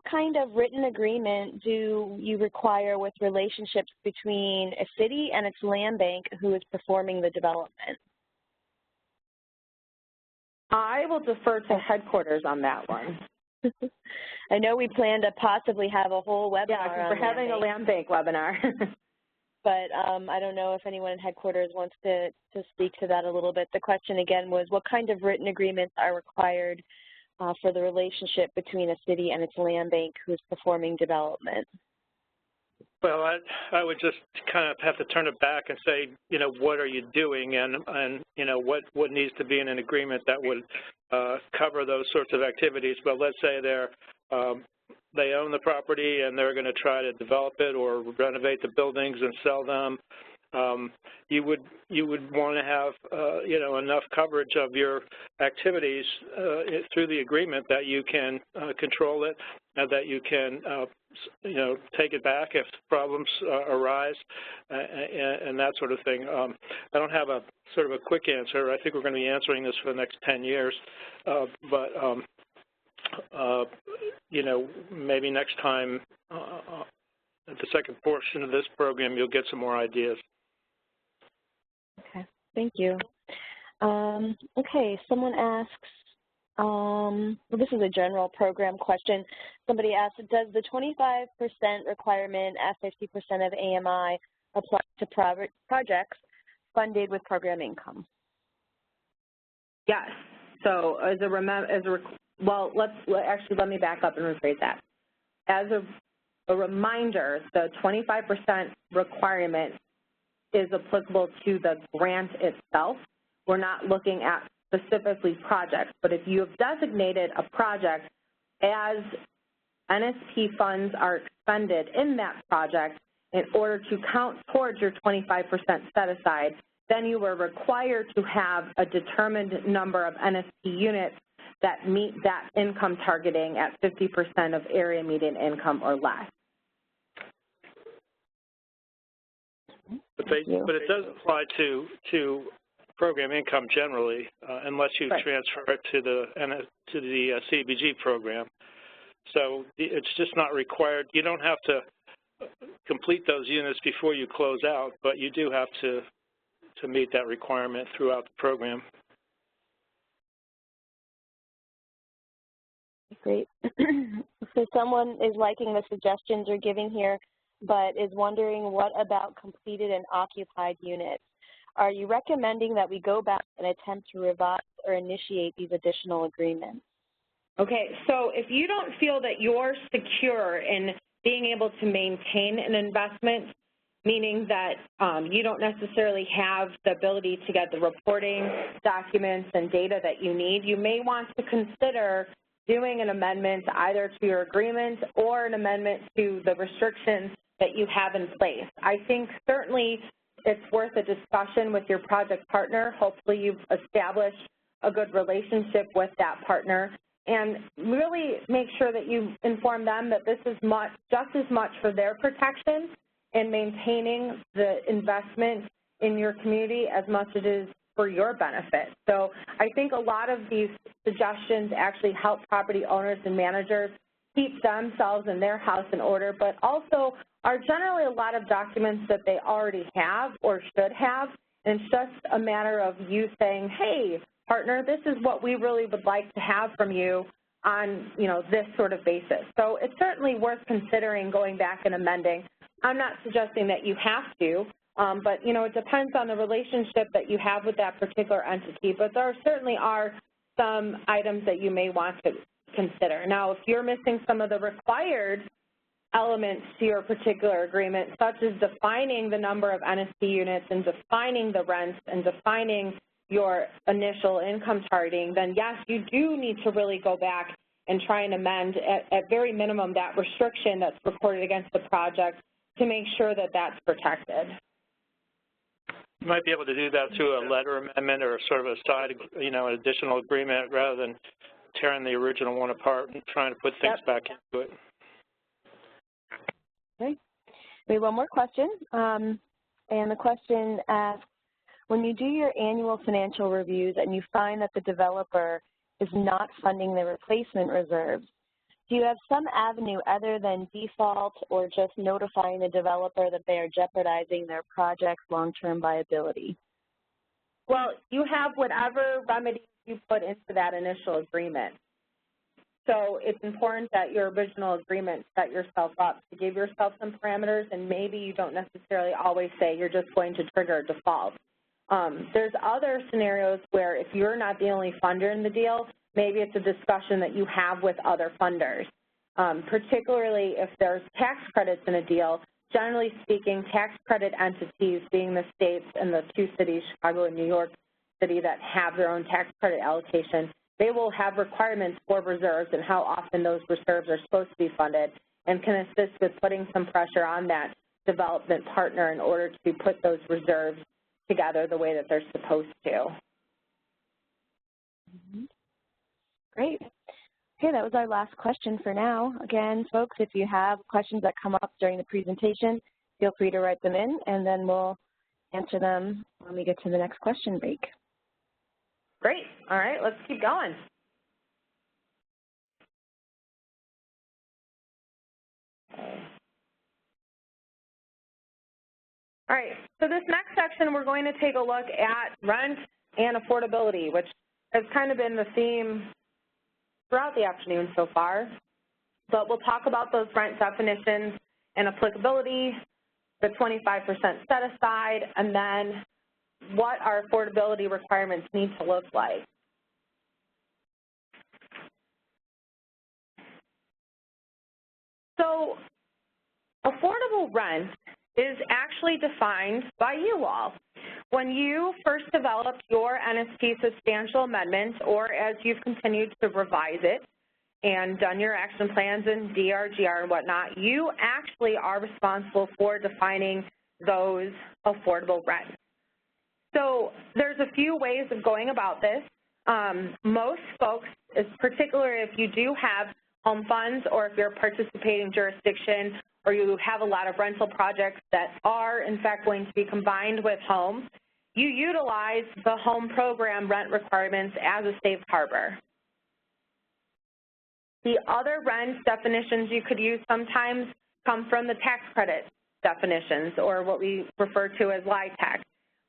kind of written agreement do you require with relationships between a city and its land bank who is performing the development? I will defer to headquarters on that one. I know we plan to possibly have a whole webinar. Yeah, because we're having a land bank webinar. But I don't know if anyone in headquarters wants to speak to that a little bit. The question again was, what kind of written agreements are required for the relationship between a city and its land bank who is performing development? Well, I would just kind of have to turn it back and say, you know, what are you doing, and you know, what needs to be in an agreement that would cover those sorts of activities. But let's say they own the property and they're going to try to develop it or renovate the buildings and sell them. You would want to have you know, enough coverage of your activities through the agreement that you can control it and that you can you know, take it back if problems arise and that sort of thing. I don't have a sort of a quick answer. I think we're going to be answering this for the next 10 years, you know, maybe next time at the second portion of this program, you'll get some more ideas. Okay, thank you. Okay, someone asks, well, this is a general program question. Somebody asked, does the 25% requirement at 50% of AMI apply to projects funded with program income? Yes. So well, let me back up and rephrase that. As a reminder, the 25% requirement is applicable to the grant itself. We're not looking at specifically projects, but if you have designated a project as NSP funds are expended in that project in order to count towards your 25% set aside, then you are required to have a determined number of NSP units that meet that income targeting at 50% of area median income or less. But it does apply to program income generally, unless you transfer it to the CDBG program. So it's just not required. You don't have to complete those units before you close out, but you do have to meet that requirement throughout the program. Great. So someone is liking the suggestions you're giving here, but is wondering, what about completed and occupied units? Are you recommending that we go back and attempt to revise or initiate these additional agreements? Okay, so if you don't feel that you're secure in being able to maintain an investment, meaning that you don't necessarily have the ability to get the reporting documents and data that you need, you may want to consider doing an amendment either to your agreement or an amendment to the restrictions that you have in place. I think certainly it's worth a discussion with your project partner. Hopefully you've established a good relationship with that partner, and really make sure that you inform them that this is just as much for their protection in maintaining the investment in your community as much as it is for your benefit. So I think a lot of these suggestions actually help property owners and managers keep themselves and their house in order, but also are generally a lot of documents that they already have or should have, and it's just a matter of you saying, hey, partner, this is what we really would like to have from you on, you know, this sort of basis. So it's certainly worth considering going back and amending. I'm not suggesting that you have to, but, you know, it depends on the relationship that you have with that particular entity, but there certainly are some items that you may want to consider. Now, if you're missing some of the required elements to your particular agreement, such as defining the number of NSP units and defining the rents and defining your initial income targeting, then yes, you do need to really go back and try and amend at very minimum that restriction that's recorded against the project to make sure that that's protected. You might be able to do that through a letter amendment or sort of a side, you know, an additional agreement rather than tearing the original one apart and trying to put things back into it. Okay. We have one more question, and the question asks, when you do your annual financial reviews and you find that the developer is not funding the replacement reserves, do you have some avenue other than default or just notifying the developer that they are jeopardizing their project's long-term viability? Well, you have whatever remedies you put into that initial agreement. So it's important that your original agreement set yourself up to give yourself some parameters, and maybe you don't necessarily always say you're just going to trigger a default. There's other scenarios where if you're not the only funder in the deal, maybe it's a discussion that you have with other funders. Particularly if there's tax credits in a deal, generally speaking, tax credit entities, being the states and the two cities, Chicago and New York City, that have their own tax credit allocation, they will have requirements for reserves and how often those reserves are supposed to be funded, and can assist with putting some pressure on that development partner in order to put those reserves together the way that they're supposed to. Mm-hmm. Great. Okay, that was our last question for now. Again, folks, if you have questions that come up during the presentation, feel free to write them in, and then we'll answer them when we get to the next question break. Great. All right, let's keep going. All right, so this next section, we're going to take a look at rent and affordability, which has kind of been the theme throughout the afternoon so far. But we'll talk about those rent definitions and applicability, the 25% set aside, and then what our affordability requirements need to look like. So affordable rent is actually defined by you all. When you first developed your NSP substantial amendments, or as you've continued to revise it and done your action plans and DRGR and whatnot, you actually are responsible for defining those affordable rents. So there's a few ways of going about this. Most folks, particularly if you do have home funds or if you're a participating jurisdiction or you have a lot of rental projects that are in fact going to be combined with homes, you utilize the home program rent requirements as a safe harbor. The other rent definitions you could use sometimes come from the tax credit definitions, or what we refer to as LIHTC.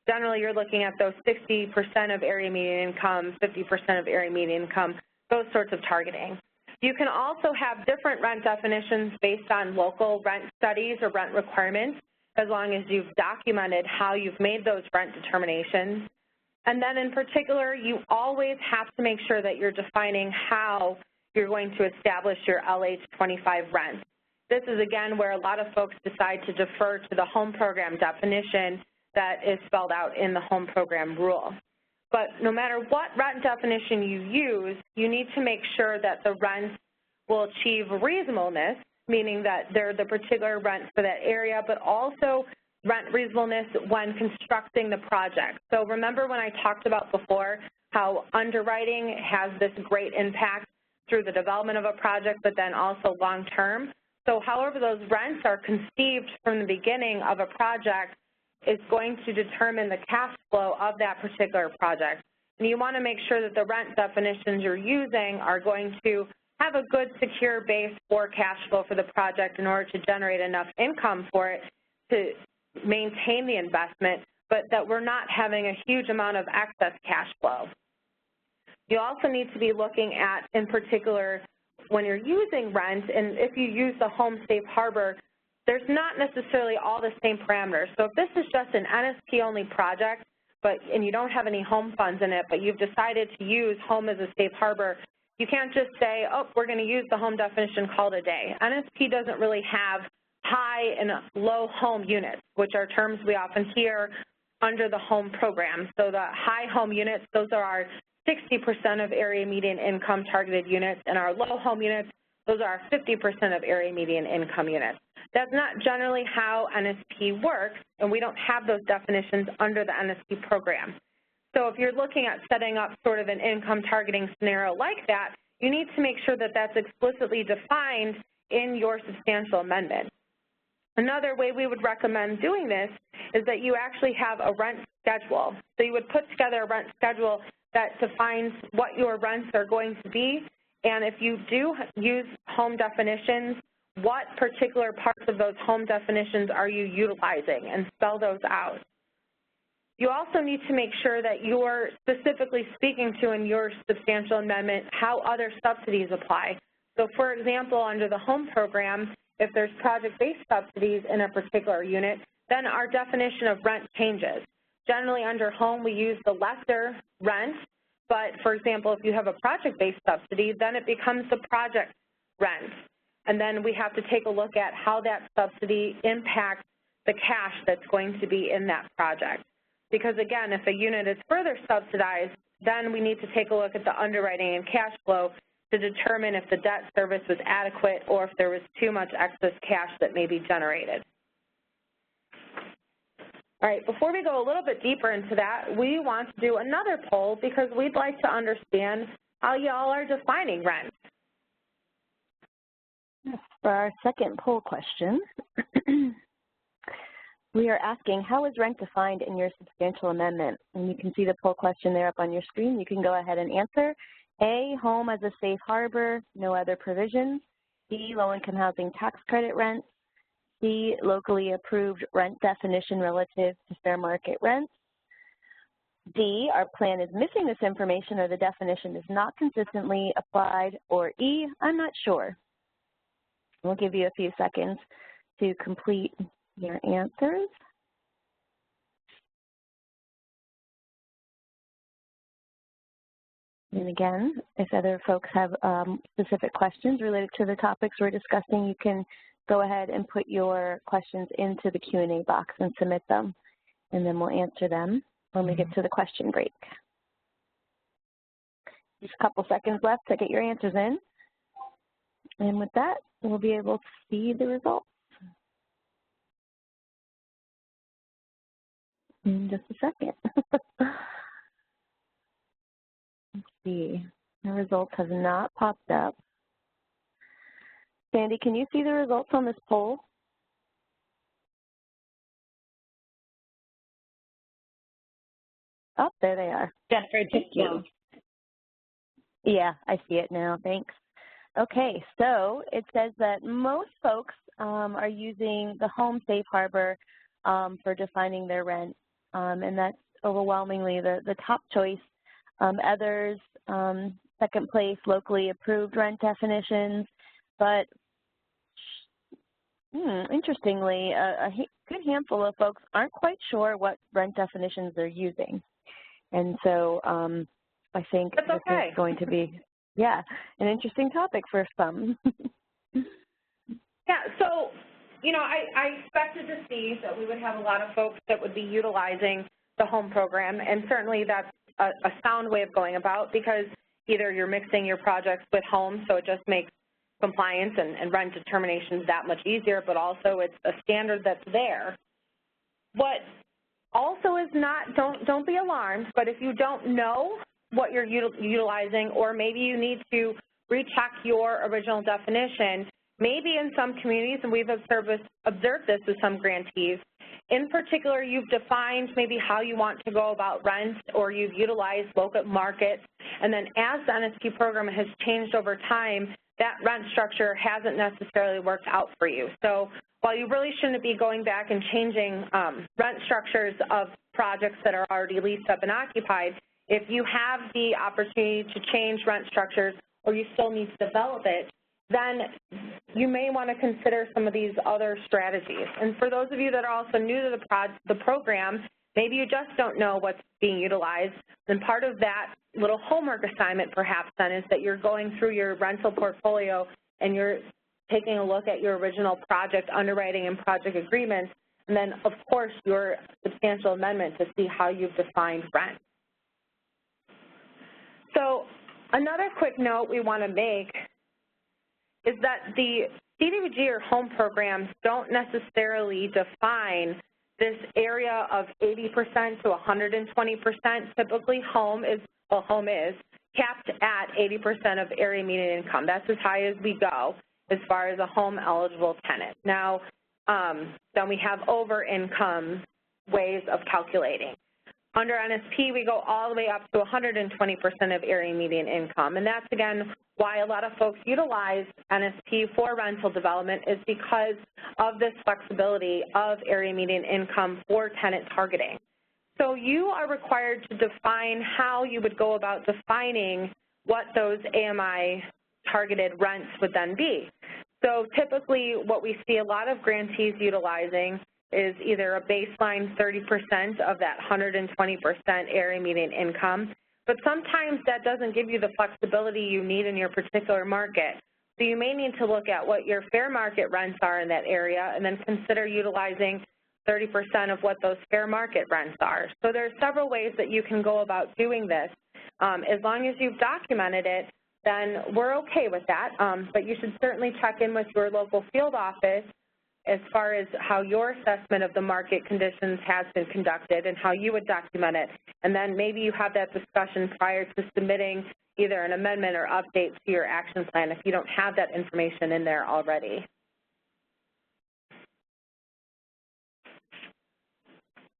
Generally, you're looking at those 60% of area median income, 50% of area median income, those sorts of targeting. You can also have different rent definitions based on local rent studies or rent requirements, as long as you've documented how you've made those rent determinations. And then in particular, you always have to make sure that you're defining how you're going to establish your LH25 rent. This is, again, where a lot of folks decide to defer to the home program definition that is spelled out in the home program rule. But no matter what rent definition you use, you need to make sure that the rents will achieve reasonableness, meaning that they're the particular rent for that area, but also rent reasonableness when constructing the project. So remember when I talked about before how underwriting has this great impact through the development of a project, but then also long-term? So however those rents are conceived from the beginning of a project is going to determine the cash flow of that particular project. And you want to make sure that the rent definitions you're using are going to have a good secure base for cash flow for the project in order to generate enough income for it to maintain the investment, but that we're not having a huge amount of excess cash flow. You also need to be looking at, in particular, when you're using rent, and if you use the home safe harbor, there's not necessarily all the same parameters. So if this is just an NSP-only project, and you don't have any home funds in it, but you've decided to use home as a safe harbor, you can't just say, oh, we're going to use the home definition, call it a day. NSP doesn't really have high and low home units, which are terms we often hear under the home program. So the high home units, those are our 60% of area median income targeted units, and our low home units, those are our 50% of area median income units. That's not generally how NSP works, and we don't have those definitions under the NSP program. So if you're looking at setting up sort of an income targeting scenario like that, you need to make sure that that's explicitly defined in your substantial amendment. Another way we would recommend doing this is that you actually have a rent schedule. So you would put together a rent schedule that defines what your rents are going to be, and if you do use home definitions, what particular parts of those home definitions are you utilizing, and spell those out. You also need to make sure that you're specifically speaking to in your substantial amendment how other subsidies apply. So for example, under the home program, if there's project-based subsidies in a particular unit, then our definition of rent changes. Generally under home, we use the lesser rent, but for example, if you have a project-based subsidy, then it becomes the project rent. And then we have to take a look at how that subsidy impacts the cash that's going to be in that project. Because again, if a unit is further subsidized, then we need to take a look at the underwriting and cash flow to determine if the debt service was adequate or if there was too much excess cash that may be generated. All right, before we go a little bit deeper into that, we want to do another poll because we'd like to understand how y'all are defining rent. For our second poll question, we are asking, how is rent defined in your substantial amendment? And you can see the poll question there up on your screen. You can go ahead and answer. A, home as a safe harbor, no other provisions. B, low-income housing tax credit rent. C, locally approved rent definition relative to fair market rents. D, our plan is missing this information or the definition is not consistently applied. Or E, I'm not sure. We'll give you a few seconds to complete your answers. And again, if other folks have specific questions related to the topics we're discussing, you can go ahead and put your questions into the Q&A box and submit them, and then we'll answer them when we get to the question break. Just a couple seconds left to get your answers in. And with that, we'll be able to see the results in just a second. Let's see. The results have not popped up. Sandy, can you see the results on this poll? Oh, there they are. Jennifer, just you. Yeah, I see it now. Thanks. Okay, so it says that most folks are using the home safe harbor for defining their rent, and that's overwhelmingly the top choice. Others, second place, locally approved rent definitions, but interestingly, a good handful of folks aren't quite sure what rent definitions they're using. And so I think That's this okay. is going to be, yeah, an interesting topic for some. Yeah, so, you know, I expected to see that we would have a lot of folks that would be utilizing the home program, and certainly that's a sound way of going about, because either you're mixing your projects with homes, so it just makes compliance and rent determinations that much easier, but also it's a standard that's there. What also is not, don't be alarmed, but if you don't know what you're utilizing, or maybe you need to recheck your original definition, maybe in some communities, and we've observed this with some grantees, in particular, you've defined maybe how you want to go about rent, or you've utilized local markets, and then as the NSP program has changed over time, that rent structure hasn't necessarily worked out for you. So while you really shouldn't be going back and changing rent structures of projects that are already leased up and occupied, if you have the opportunity to change rent structures, or you still need to develop it, then you may want to consider some of these other strategies. And for those of you that are also new to the program, maybe you just don't know what's being utilized, then part of that little homework assignment perhaps then is that you're going through your rental portfolio and you're taking a look at your original project underwriting and project agreements, and then of course your substantial amendment to see how you've defined rent. So another quick note we want to make is that the CDBG or home programs don't necessarily define this area of 80% to 120%. Typically home is capped at 80% of area median income. That's as high as we go as far as a home eligible tenant. Now, then we have over income ways of calculating. Under NSP, we go all the way up to 120% of area median income, and that's, again, why a lot of folks utilize NSP for rental development, is because of this flexibility of area median income for tenant targeting. So you are required to define how you would go about defining what those AMI targeted rents would then be. So typically what we see a lot of grantees utilizing is either a baseline 30% of that 120% area median income, but sometimes that doesn't give you the flexibility you need in your particular market. So you may need to look at what your fair market rents are in that area and then consider utilizing 30% of what those fair market rents are. So there are several ways that you can go about doing this. As long as you've documented it, then we're okay with that, but you should certainly check in with your local field office as far as how your assessment of the market conditions has been conducted and how you would document it. And then maybe you have that discussion prior to submitting either an amendment or update to your action plan if you don't have that information in there already.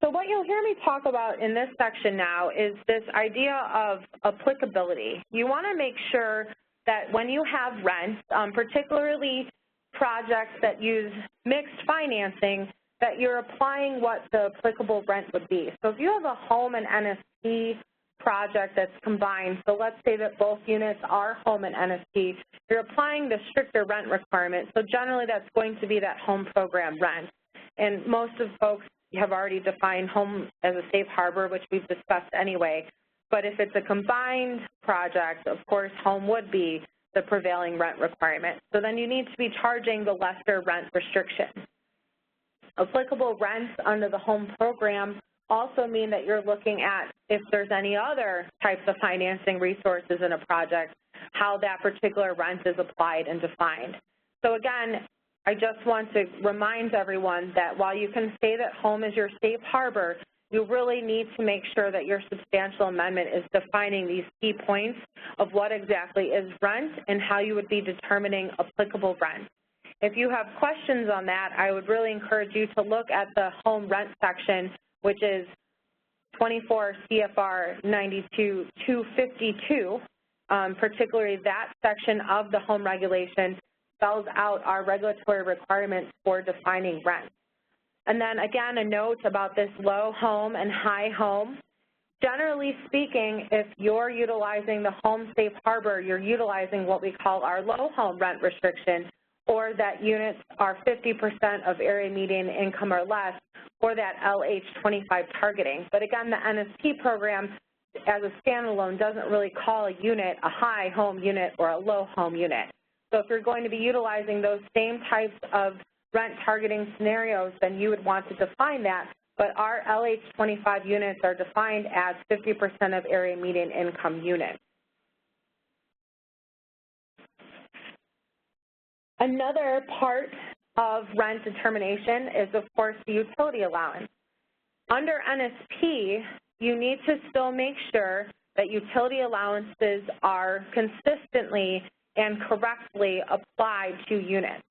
So what you'll hear me talk about in this section now is this idea of applicability. You want to make sure that when you have rents, particularly projects that use mixed financing, that you're applying what the applicable rent would be. So if you have a home and NSP project that's combined, so let's say that both units are home and NSP, you're applying the stricter rent requirement. So generally that's going to be that home program rent. And most of folks have already defined home as a safe harbor, which we've discussed anyway. But if it's a combined project, of course, home would be the prevailing rent requirement. So then you need to be charging the lesser rent restriction. Applicable rents under the home program also mean that you're looking at if there's any other types of financing resources in a project, how that particular rent is applied and defined. So again, I just want to remind everyone that while you can say that home is your safe harbor, you really need to make sure that your substantial amendment is defining these key points of what exactly is rent and how you would be determining applicable rent. If you have questions on that, I would really encourage you to look at the home rent section, which is 24 CFR 92-252, particularly that section of the home regulation spells out our regulatory requirements for defining rent. And then again, a note about this low home and high home. Generally speaking, if you're utilizing the home safe harbor, you're utilizing what we call our low home rent restriction, or that units are 50% of area median income or less, or that LH25 targeting. But again, the NSP program as a standalone doesn't really call a unit a high home unit or a low home unit. So if you're going to be utilizing those same types of rent targeting scenarios, then you would want to define that. But our LH25 units are defined as 50% of area median income units. Another part of rent determination is, of course, the utility allowance. Under NSP, you need to still make sure that utility allowances are consistently and correctly applied to units.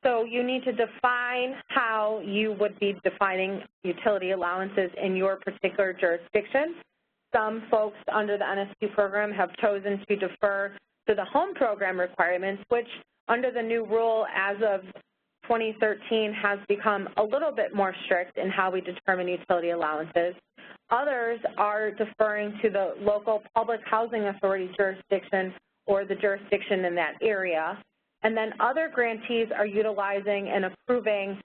So you need to define how you would be defining utility allowances in your particular jurisdiction. Some folks under the NSP program have chosen to defer to the home program requirements, which under the new rule as of 2013 has become a little bit more strict in how we determine utility allowances. Others are deferring to the local public housing authority jurisdiction or the jurisdiction in that area. And then other grantees are utilizing and approving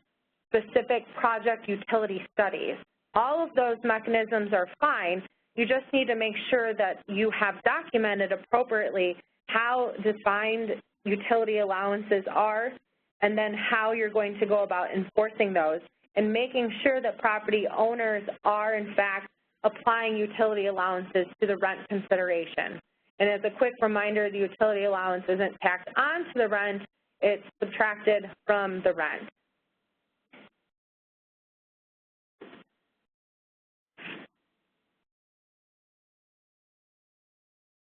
specific project utility studies. All of those mechanisms are fine. You just need to make sure that you have documented appropriately how defined utility allowances are, and then how you're going to go about enforcing those, and making sure that property owners are, in fact, applying utility allowances to the rent consideration. And as a quick reminder, the utility allowance isn't tacked onto the rent, it's subtracted from the rent.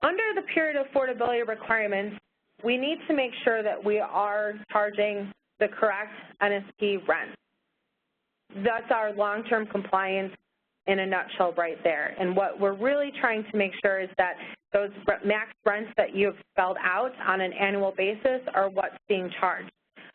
Under the period affordability requirements, we need to make sure that we are charging the correct NSP rent. That's our long-term compliance in a nutshell right there. And what we're really trying to make sure is that those max rents that you've spelled out on an annual basis are what's being charged.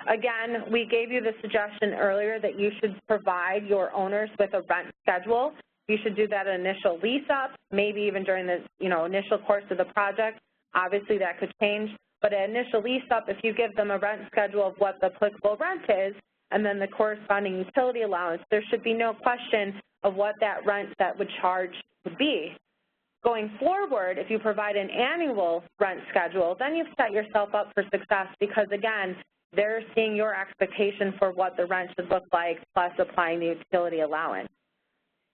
Again, we gave you the suggestion earlier that you should provide your owners with a rent schedule. You should do that initial lease up, maybe even during the initial course of the project. Obviously that could change. But an initial lease up, if you give them a rent schedule of what the applicable rent is and then the corresponding utility allowance, there should be no question of what that rent that would charge would be. Going forward, if you provide an annual rent schedule, then you've set yourself up for success because, again, they're seeing your expectation for what the rent should look like plus applying the utility allowance.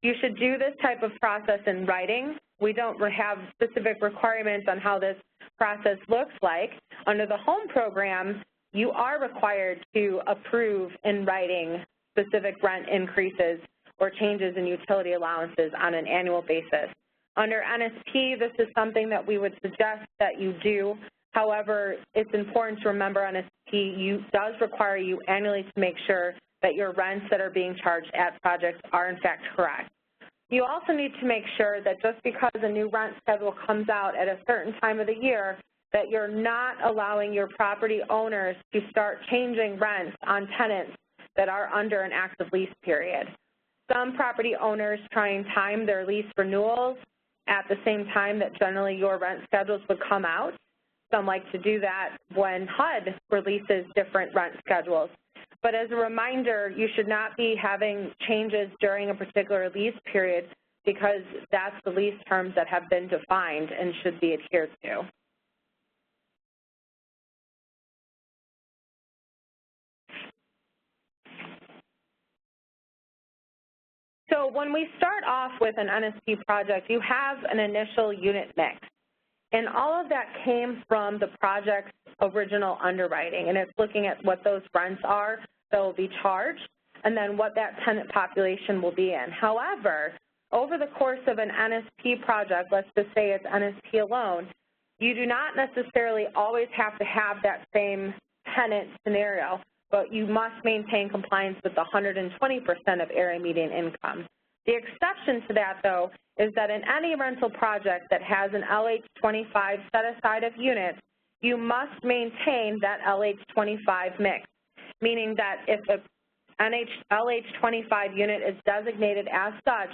You should do this type of process in writing. We don't have specific requirements on how this process looks like. Under the home program, you are required to approve in writing specific rent increases or changes in utility allowances on an annual basis. Under NSP, this is something that we would suggest that you do. However, it's important to remember NSP does require you annually to make sure that your rents that are being charged at projects are in fact correct. You also need to make sure that just because a new rent schedule comes out at a certain time of the year, that you're not allowing your property owners to start changing rents on tenants that are under an active lease period. Some property owners try and time their lease renewals at the same time that generally your rent schedules would come out. Some like to do that when HUD releases different rent schedules. But as a reminder, you should not be having changes during a particular lease period because that's the lease terms that have been defined and should be adhered to. So when we start off with an NSP project, you have an initial unit mix. And all of that came from the project's original underwriting, and it's looking at what those rents are that will be charged and then what that tenant population will be in. However, over the course of an NSP project, let's just say it's NSP alone, you do not necessarily always have to have that same tenant scenario, but you must maintain compliance with the 120% of area median income. The exception to that, though, is that in any rental project that has an LH25 set aside of units, you must maintain that LH25 mix, meaning that if the LH25 unit is designated as such,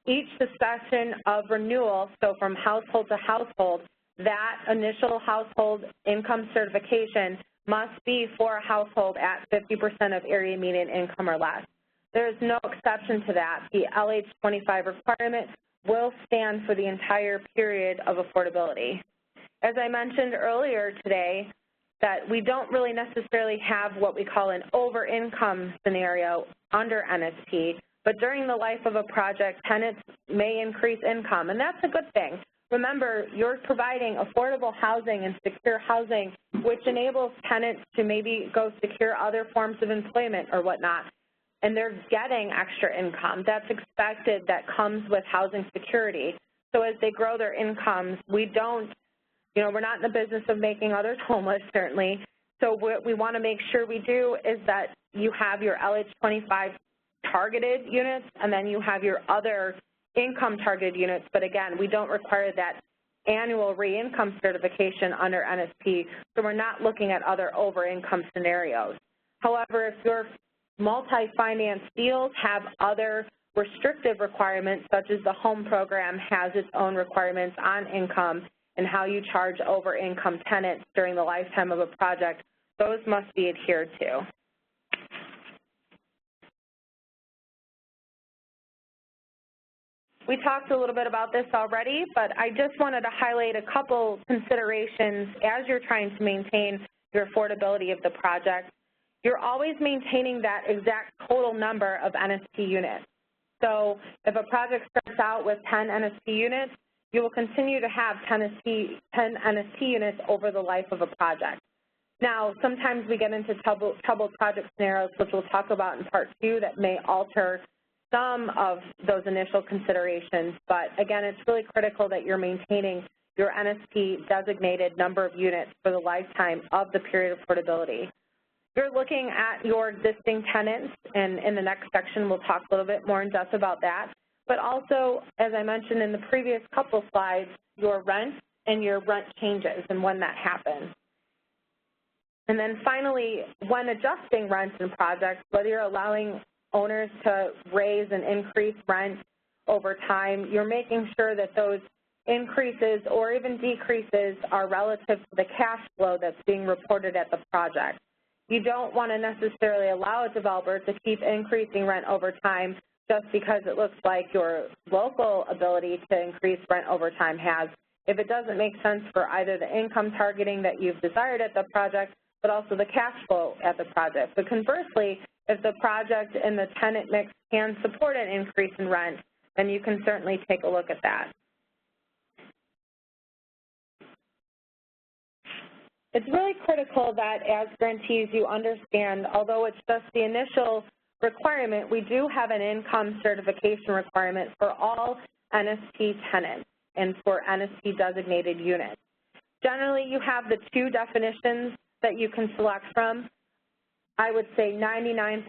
each succession of renewal, so from household to household, that initial household income certification must be for a household at 50% of area median income or less. There is no exception to that. The LH25 requirement will stand for the entire period of affordability. As I mentioned earlier today, that we don't really necessarily have what we call an over-income scenario under NSP, but during the life of a project, tenants may increase income, and that's a good thing. Remember, you're providing affordable housing and secure housing, which enables tenants to maybe go secure other forms of employment or whatnot, and they're getting extra income. That's expected, that comes with housing security. So as they grow their incomes, we don't, we're not in the business of making others homeless, certainly. So what we want to make sure we do is that you have your LH25 targeted units, and then you have your other income targeted units, but again, we don't require that annual re-income certification under NSP, so we're not looking at other over-income scenarios. However, if your multi-finance deals have other restrictive requirements, such as the home program has its own requirements on income and how you charge over-income tenants during the lifetime of a project, those must be adhered to. We talked a little bit about this already, but I just wanted to highlight a couple considerations as you're trying to maintain your affordability of the project. You're always maintaining that exact total number of NSP units. So if a project starts out with 10 NSP units, you will continue to have 10 NSP units over the life of a project. Now, sometimes we get into troubled project scenarios, which we'll talk about in Part 2, that may alter some of those initial considerations, but again, it's really critical that you're maintaining your NSP designated number of units for the lifetime of the period of affordability. You're looking at your existing tenants, and in the next section we'll talk a little bit more in depth about that, but also, as I mentioned in the previous couple slides, your rent and your rent changes and when that happens. And then finally, when adjusting rents in projects, whether you're allowing owners to raise and increase rent over time, you're making sure that those increases or even decreases are relative to the cash flow that's being reported at the project. You don't want to necessarily allow a developer to keep increasing rent over time just because it looks like your local ability to increase rent over time has, if it doesn't make sense for either the income targeting that you've desired at the project, but also the cash flow at the project. But conversely, if the project and the tenant mix can support an increase in rent, then you can certainly take a look at that. It's really critical that as grantees you understand, although it's just the initial requirement, we do have an income certification requirement for all NSP tenants and for NSP designated units. Generally, you have the two definitions that you can select from. I would say 99%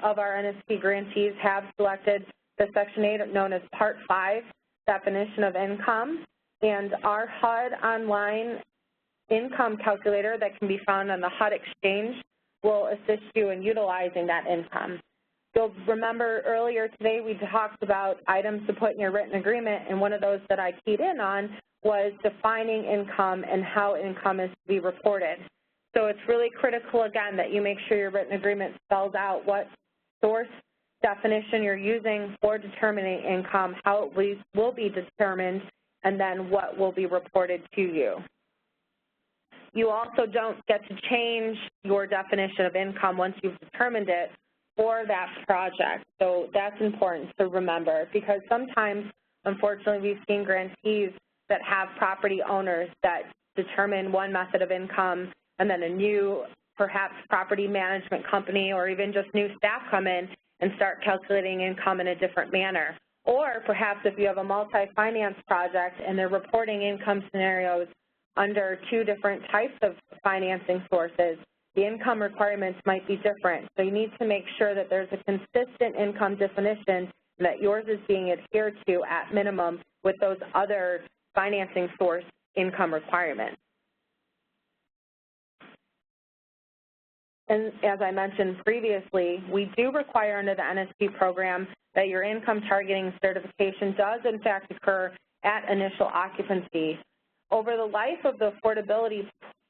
of our NSP grantees have selected the Section 8 known as Part 5, Definition of Income, and our HUD online income calculator that can be found on the HUD Exchange will assist you in utilizing that income. You'll remember earlier today we talked about items to put in your written agreement, and one of those that I keyed in on was defining income and how income is to be reported. So it's really critical, again, that you make sure your written agreement spells out what source definition you're using for determining income, how it will be determined, and then what will be reported to you. You also don't get to change your definition of income once you've determined it for that project. So that's important to remember, because sometimes, unfortunately, we've seen grantees that have property owners that determine one method of income, and then a new, perhaps, property management company or even just new staff come in and start calculating income in a different manner. Or perhaps if you have a multi-finance project and they're reporting income scenarios under two different types of financing sources, the income requirements might be different. So you need to make sure that there's a consistent income definition and that yours is being adhered to at minimum with those other financing source income requirements. And as I mentioned previously, we do require under the NSP program that your income targeting certification does in fact occur at initial occupancy. Over the life of the affordability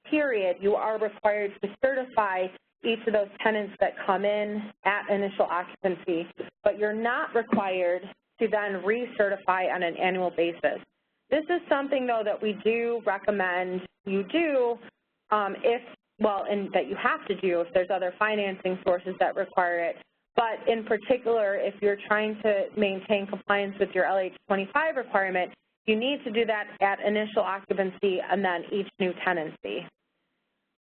period, you are required to certify each of those tenants that come in at initial occupancy, but you're not required to then recertify on an annual basis. This is something, though, that we do recommend you do and that you have to do if there's other financing sources that require it. But in particular, if you're trying to maintain compliance with your LH25 requirement, you need to do that at initial occupancy and then each new tenancy.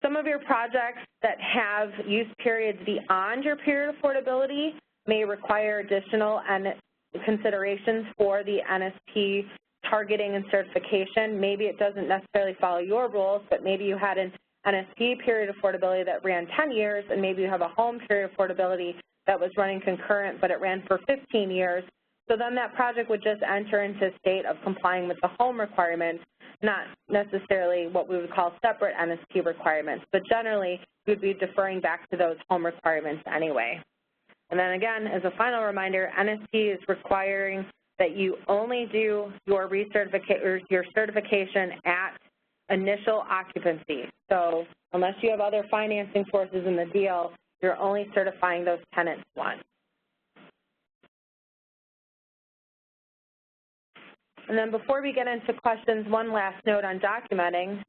Some of your projects that have use periods beyond your period of affordability may require additional considerations for the NSP targeting and certification. Maybe it doesn't necessarily follow your rules, but maybe you had an NSP period of affordability that ran 10 years, and maybe you have a home period of affordability that was running concurrent, but it ran for 15 years. So then that project would just enter into a state of complying with the home requirements, not necessarily what we would call separate NSP requirements, but generally you'd be deferring back to those home requirements anyway. And then again, as a final reminder, NSP is requiring that you only do your certification at initial occupancy. So unless you have other financing sources in the deal, you're only certifying those tenants once. And then before we get into questions, one last note on documenting.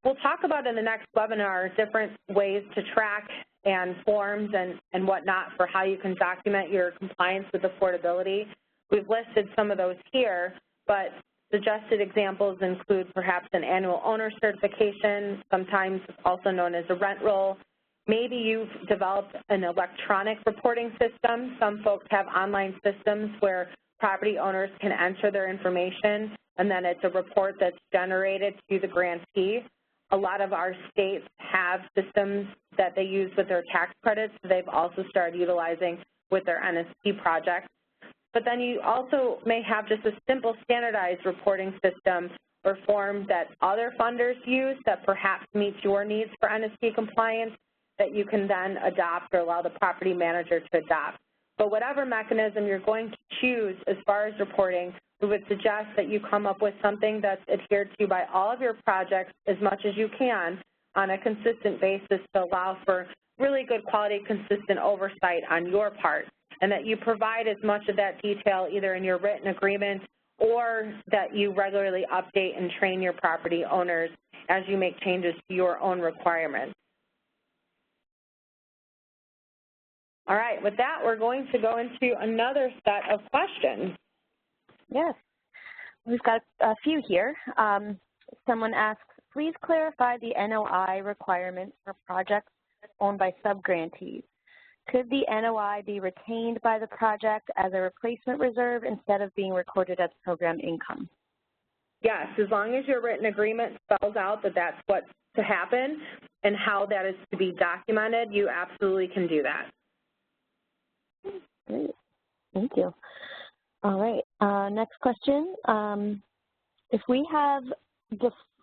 We'll talk about in the next webinar different ways to track and forms and whatnot for how you can document your compliance with affordability. We've listed some of those here, but suggested examples include perhaps an annual owner certification, sometimes also known as a rent roll. Maybe you've developed an electronic reporting system. Some folks have online systems where property owners can enter their information, and then it's a report that's generated to the grantee. A lot of our states have systems that they use with their tax credits, so they've also started utilizing with their NSP projects. But then you also may have just a simple standardized reporting system or form that other funders use that perhaps meets your needs for NSP compliance that you can then adopt or allow the property manager to adopt. But whatever mechanism you're going to choose as far as reporting, we would suggest that you come up with something that's adhered to by all of your projects as much as you can on a consistent basis to allow for really good quality, consistent oversight on your part, and that you provide as much of that detail either in your written agreement or that you regularly update and train your property owners as you make changes to your own requirements. All right, with that, we're going to go into another set of questions. Yes, we've got a few here. Someone asks, please clarify the NOI requirements for projects owned by subgrantees. Could the NOI be retained by the project as a replacement reserve instead of being recorded as program income? Yes, as long as your written agreement spells out that that's what's to happen and how that is to be documented, you absolutely can do that. Great. Thank you. All right, next question. If we have,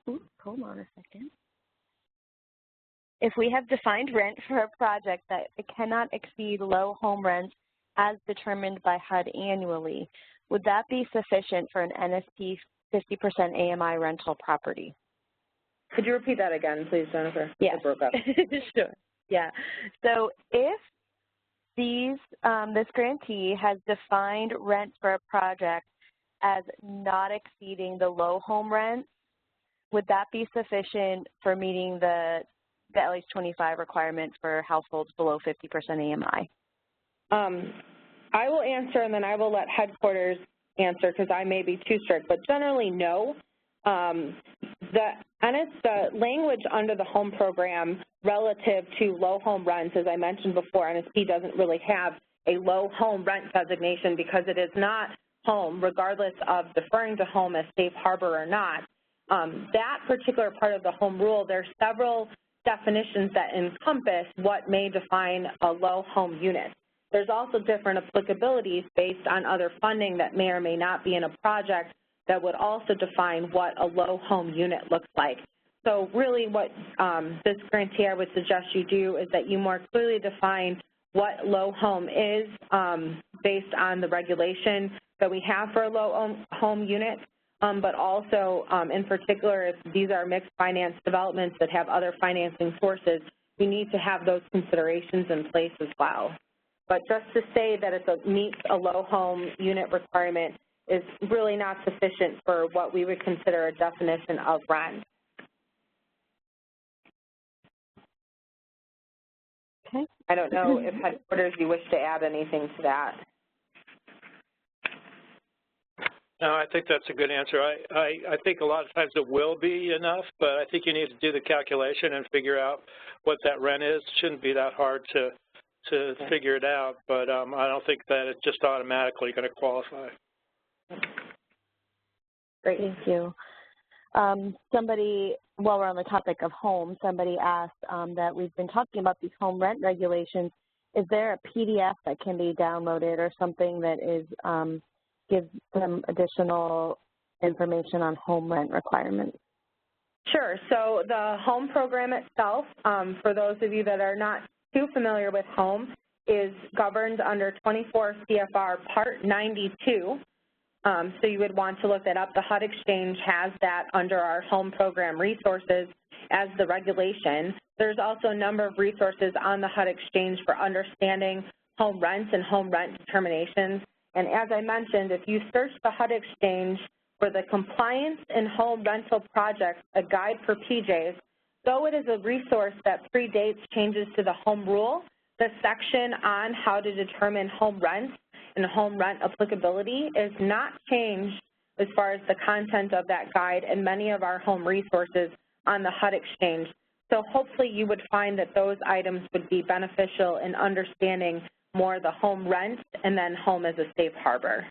hold on a second. If we have defined rent for a project that it cannot exceed low home rents as determined by HUD annually, would that be sufficient for an NSP 50% AMI rental property? Could you repeat that again, please, Jennifer? Yes. It broke up. Sure. Yeah. So if this grantee has defined rent for a project as not exceeding the low home rent, would that be sufficient for meeting the LH25 requirements for households below 50% AMI? I will answer, and then I will let headquarters answer because I may be too strict, but generally no. The language under the home program relative to low home rents, as I mentioned before, NSP doesn't really have a low home rent designation because it is not home, regardless of deferring to home as safe harbor or not. That particular part of the home rule, there are several definitions that encompass what may define a low home unit. There's also different applicabilities based on other funding that may or may not be in a project that would also define what a low home unit looks like. So really what this grantee I would suggest you do is that you more clearly define what low home is based on the regulation that we have for a low home unit, but also in particular if these are mixed finance developments that have other financing sources, we need to have those considerations in place as well. But just to say that it meets a low home unit requirement is really not sufficient for what we would consider a definition of rent. Okay. I don't know if headquarters you wish to add anything to that. No, I think that's a good answer. I think a lot of times it will be enough, but I think you need to do the calculation and figure out what that rent is. It shouldn't be that hard to figure it out, but I don't think that it's just automatically going to qualify. Great, thank you. Somebody, while we're on the topic of home, somebody asked that we've been talking about these home rent regulations. Is there a PDF that can be downloaded or something that is gives them additional information on home rent requirements? Sure. So the home program itself, for those of you that are not too familiar with home, is governed under 24 CFR Part 92. So you would want to look that up. The HUD Exchange has that under our home program resources as the regulation. There's also a number of resources on the HUD Exchange for understanding home rents and home rent determinations. And as I mentioned, if you search the HUD Exchange for the Compliance in Home Rental Projects, a guide for PJs, though it is a resource that predates changes to the home rule, the section on how to determine home rent and home rent applicability is not changed as far as the content of that guide and many of our home resources on the HUD Exchange. So hopefully you would find that those items would be beneficial in understanding more the home rent and then home as a safe harbor.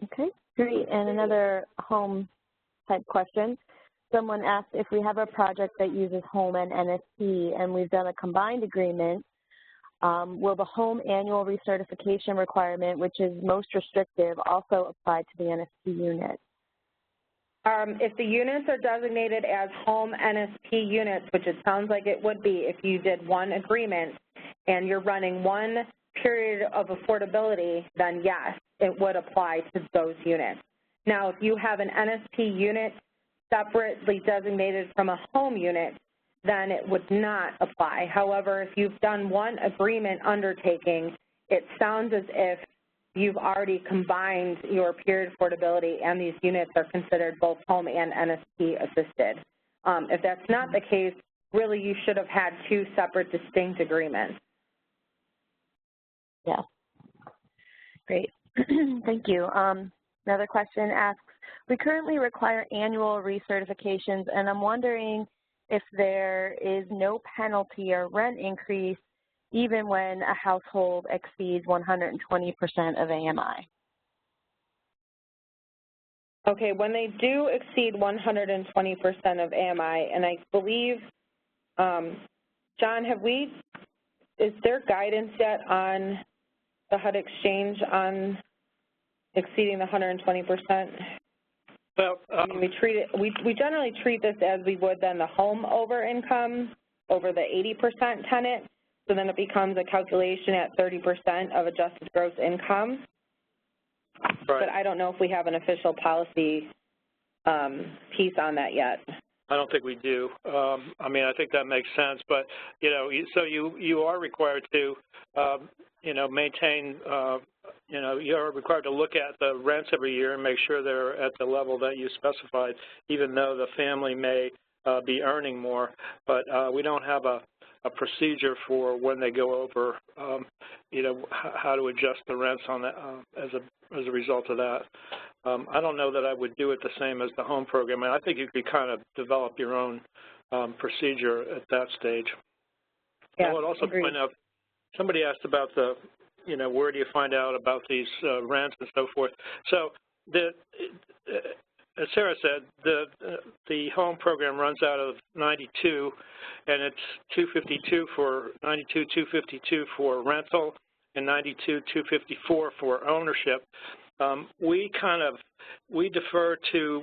Okay, great. And another home type question. Someone asked if we have a project that uses home and NSP and we've done a combined agreement, will the home annual recertification requirement, which is most restrictive, also apply to the NSP unit? If the units are designated as home NSP units, which it sounds like it would be if you did one agreement and you're running one period of affordability, then yes, it would apply to those units. Now, if you have an NSP unit separately designated from a home unit, then it would not apply. However, if you've done one agreement undertaking, it sounds as if you've already combined your period affordability and these units are considered both home and NSP assisted. If that's not the case, really you should have had two separate distinct agreements. Yeah. Great. Thank you. Another question asks, we currently require annual recertifications, and I'm wondering if there is no penalty or rent increase even when a household exceeds 120% of AMI. Okay, when they do exceed 120% of AMI, and I believe, John, is there guidance yet on the HUD exchange on exceeding the 120%? Well, I mean, we generally treat this as we would then the home over income over the 80% tenant, so then it becomes a calculation at 30% of adjusted gross income. right. But I don't know if we have an official policy piece on that yet. I don't think we do. I mean, I think that makes sense, but, you know, so you are required to, you know, maintain, you know, you're required to look at the rents every year and make sure they're at the level that you specified, even though the family may be earning more. But we don't have a procedure for when they go over, you know, how to adjust the rents on that as a result of that. I don't know that I would do it the same as the home program. I think you could kind of develop your own procedure at that stage. Yeah, I would also point out, somebody asked about the, you know, where do you find out about these rents and so forth. So as Sarah said, the home program runs out of 92, and it's 252 for 252 for rental, and 254 for ownership. We defer to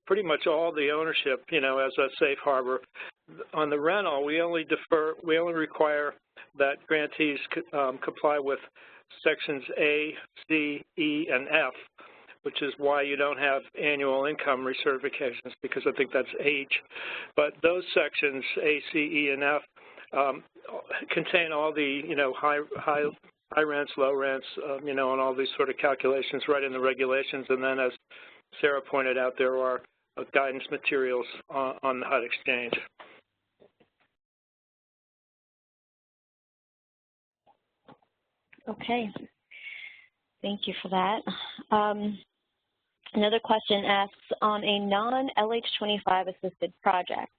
pretty much all the ownership, you know, as a safe harbor. On the rental, we only require that grantees comply with sections A, C, E, and F, which is why you don't have annual income recertifications, because I think that's H. But those sections, A, C, E, and F, contain all the, you know, high rents, low rents, you know, and all these sort of calculations right in the regulations. And then, as Sarah pointed out, there are guidance materials on the HUD exchange. Okay. Thank you for that. Another question asks, on a non-LH25 assisted project,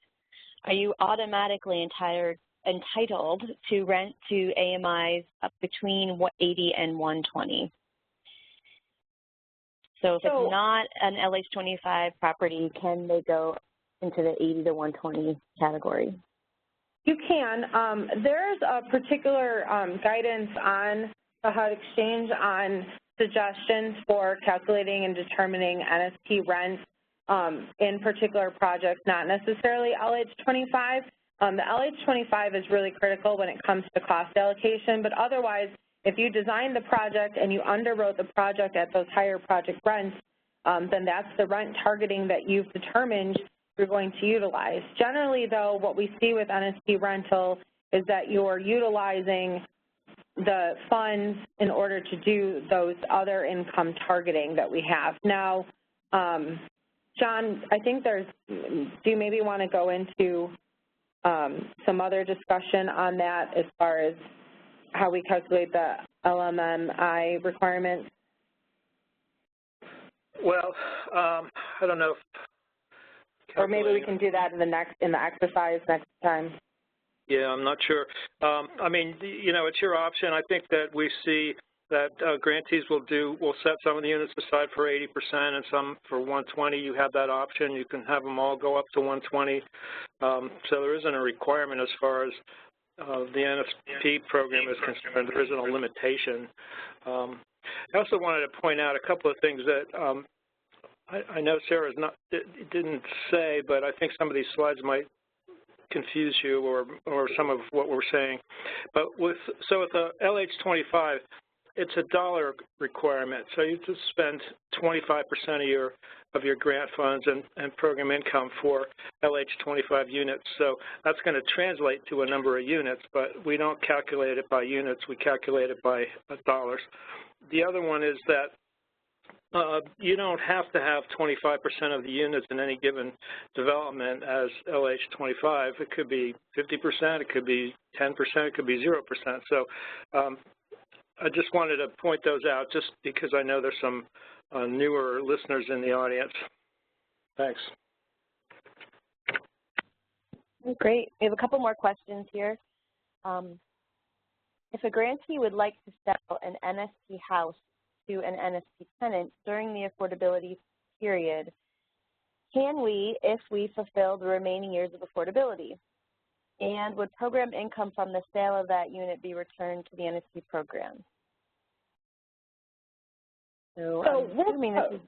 are you automatically entitled to rent to AMIs up between 80 and 120? So if it's not an LH25 property, can they go into the 80 to 120 category? You can. There's a particular guidance on the HUD exchange on suggestions for calculating and determining NSP rent in particular projects, not necessarily LH25. The LH25 is really critical when it comes to cost allocation, but otherwise, if you designed the project and you underwrote the project at those higher project rents, then that's the rent targeting that you've determined you're going to utilize. Generally, though, what we see with NSP rental is that you're utilizing the funds in order to do those other income targeting that we have. Now, John, I think do you maybe want to go into some other discussion on that as far as how we calculate the LMMI requirements? Well, I don't know. Or maybe we can do that in the exercise next time. Yeah, I'm not sure. I mean, you know, it's your option. I think that we see that grantees will set some of the units aside for 80% and some for 120. You have that option. You can have them all go up to 120. So there isn't a requirement as far as the NSP program is concerned. There isn't a limitation. I also wanted to point out a couple of things that I know Sarah didn't say, but I think some of these slides might confuse you or some of what we're saying. But with the LH25, it's a dollar requirement. So you have to spend 25% of your grant funds and program income for LH25 units. So that's going to translate to a number of units, but we don't calculate it by units. We calculate it by dollars. The other one is that you don't have to have 25% of the units in any given development as LH25. It could be 50%, it could be 10%, it could be 0%. So I just wanted to point those out just because I know there's some newer listeners in the audience. Thanks. Great. We have a couple more questions here. If a grantee would like to sell an NSP house to an NSP tenant during the affordability period, can we, if we fulfill the remaining years of affordability? And would program income from the sale of that unit be returned to the NSP program? So I'm assuming this is,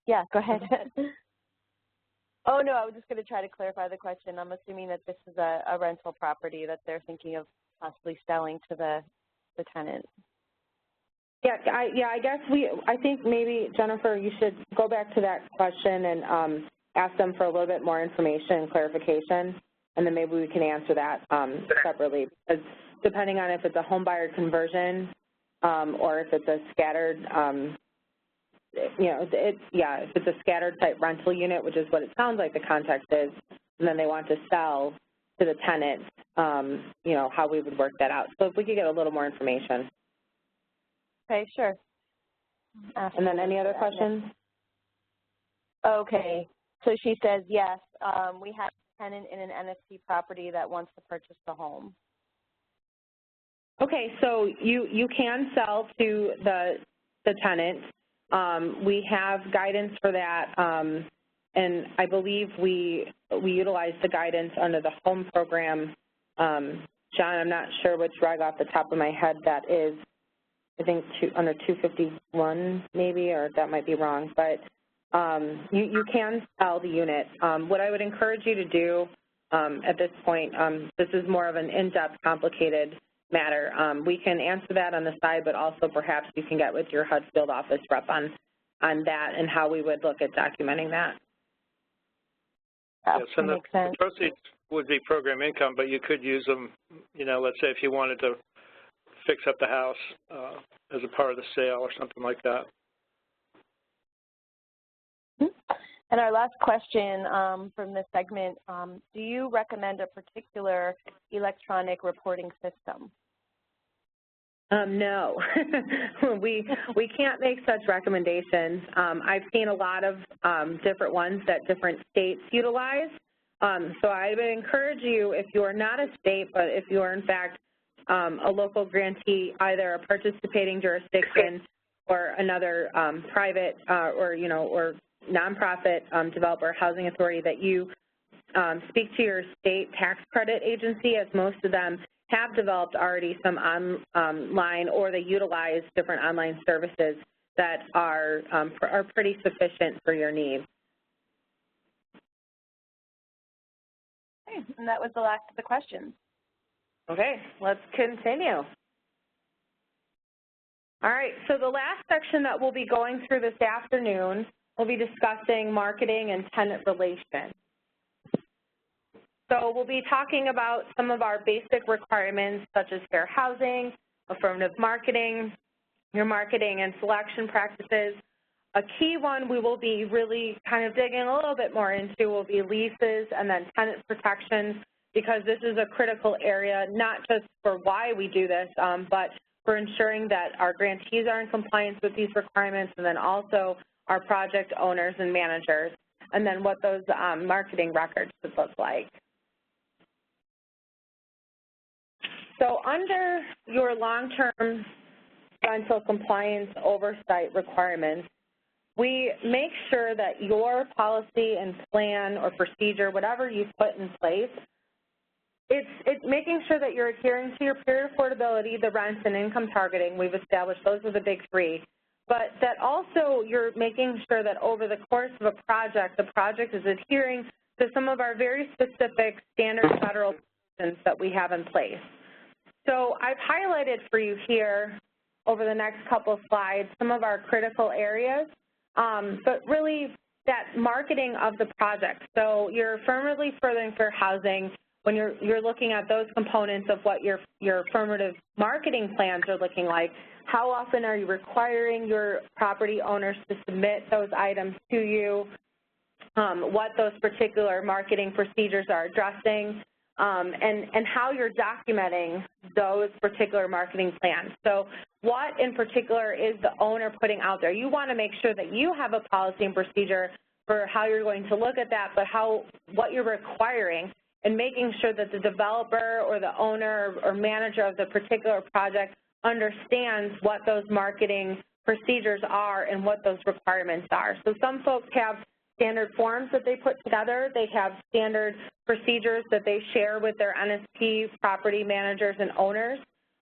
yeah, go ahead. Oh, no, I was just going to try to clarify the question. I'm assuming that this is a rental property that they're thinking of possibly selling to the tenant. Yeah, I think maybe, Jennifer, you should go back to that question and ask them for a little bit more information and clarification, and then maybe we can answer that separately. Because depending on if it's a home buyer conversion or if it's a scattered, if it's a scattered type rental unit, which is what it sounds like the context is, and then they want to sell to the tenant, how we would work that out. So if we could get a little more information. Okay, sure. And then any other questions? Okay, so she says, yes, we have a tenant in an NSP property that wants to purchase the home. Okay, so you can sell to the tenant. We have guidance for that, and I believe we utilize the guidance under the home program. John, I'm not sure which reg off the top of my head that is. I think under 251 maybe, or that might be wrong, but you can sell the unit. What I would encourage you to do at this point, this is more of an in-depth, complicated matter. We can answer that on the side, but also perhaps you can get with your HUD field office rep on that and how we would look at documenting that. Yes, and the proceeds would be program income, but you could use them, let's say if you wanted to fix up the house as a part of the sale or something like that. And our last question from this segment, do you recommend a particular electronic reporting system? No, we can't make such recommendations. I've seen a lot of different ones that different states utilize. So I would encourage you, if you are not a state, but if you are in fact a local grantee, either a participating jurisdiction or another private or nonprofit developer housing authority, that you speak to your state tax credit agency, as most of them have developed already some online, or they utilize different online services that are pretty sufficient for your needs. Okay, and that was the last of the questions. Okay, let's continue. All right, so the last section that we'll be going through this afternoon, we'll be discussing marketing and tenant relations. So we'll be talking about some of our basic requirements, such as fair housing, affirmative marketing, your marketing and selection practices. A key one we will be really kind of digging a little bit more into will be leases and then tenant protections, because this is a critical area, not just for why we do this, but for ensuring that our grantees are in compliance with these requirements, and then also our project owners and managers, and then what those marketing records should look like. So under your long-term rental compliance oversight requirements, we make sure that your policy and plan or procedure, whatever you've put in place, it's making sure that you're adhering to your period affordability, the rents, and income targeting. We've established those are the big three. But that also you're making sure that over the course of a project, the project is adhering to some of our very specific standard federal provisions that we have in place. So I've highlighted for you here over the next couple of slides some of our critical areas, but really that marketing of the project. So you're affirmatively furthering fair housing when you're looking at those components of what your affirmative marketing plans are looking like. How often are you requiring your property owners to submit those items to you? What those particular marketing procedures are addressing, and how you're documenting those particular marketing plans. So what in particular is the owner putting out there? You want to make sure that you have a policy and procedure for how you're going to look at that, but what you're requiring, and making sure that the developer or the owner or manager of the particular project understands what those marketing procedures are and what those requirements are. So some folks have standard forms that they put together. They have standard procedures that they share with their NSP property managers and owners.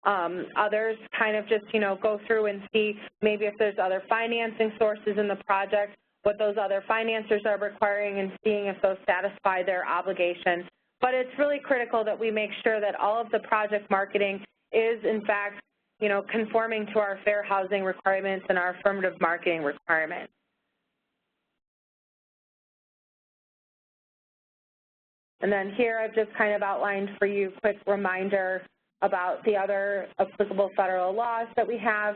Others kind of just, go through and see maybe if there's other financing sources in the project, what those other financiers are requiring, and seeing if those satisfy their obligations. But it's really critical that we make sure that all of the project marketing is, in fact, conforming to our fair housing requirements and our affirmative marketing requirements. And then here I've just kind of outlined for you a quick reminder about the other applicable federal laws that we have.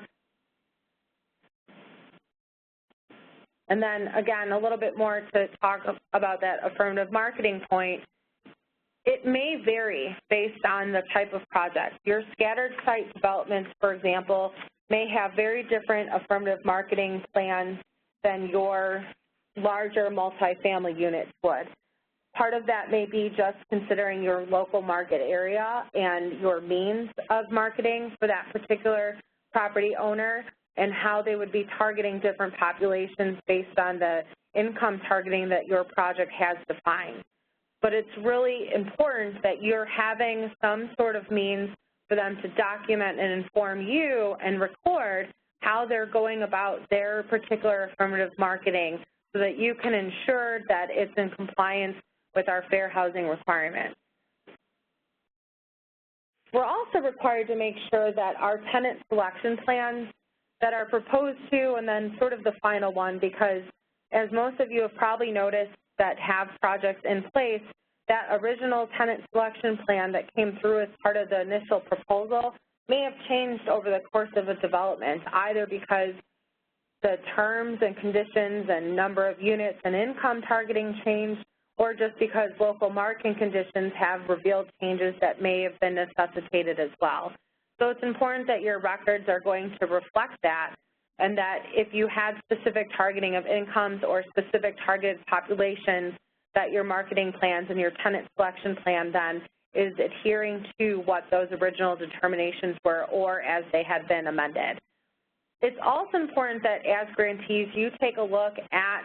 And then, again, a little bit more to talk about that affirmative marketing point. It may vary based on the type of project. Your scattered site developments, for example, may have very different affirmative marketing plans than your larger multifamily units would. Part of that may be just considering your local market area and your means of marketing for that particular property owner and how they would be targeting different populations based on the income targeting that your project has defined. But it's really important that you're having some sort of means for them to document and inform you and record how they're going about their particular affirmative marketing so that you can ensure that it's in compliance with our fair housing requirements. We're also required to make sure that our tenant selection plans that are proposed to, and then sort of the final one, because as most of you have probably noticed that have projects in place, that original tenant selection plan that came through as part of the initial proposal may have changed over the course of a development, either because the terms and conditions and number of units and income targeting changed, or just because local market conditions have revealed changes that may have been necessitated as well. So it's important that your records are going to reflect that, and that if you had specific targeting of incomes or specific targeted populations, that your marketing plans and your tenant selection plan then is adhering to what those original determinations were or as they had been amended. It's also important that as grantees you take a look at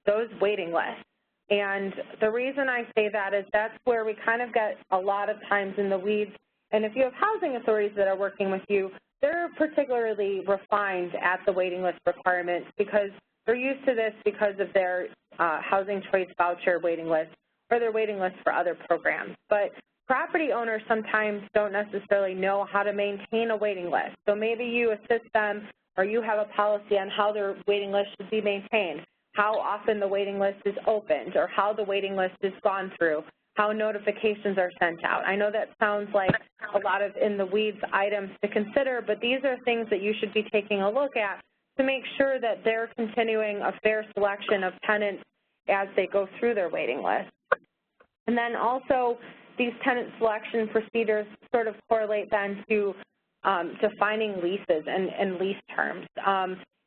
those waiting lists. And the reason I say that is that's where we kind of get a lot of times in the weeds. And if you have housing authorities that are working with you, they're particularly refined at the waiting list requirements because they're used to this because of their housing choice voucher waiting list or their waiting list for other programs. But property owners sometimes don't necessarily know how to maintain a waiting list. So maybe you assist them or you have a policy on how their waiting list should be maintained, how often the waiting list is opened, or how the waiting list is gone through, how notifications are sent out. I know that sounds like a lot of in the weeds items to consider, but these are things that you should be taking a look at to make sure that they're continuing a fair selection of tenants as they go through their waiting list. And then also these tenant selection procedures sort of correlate then to defining leases and lease terms.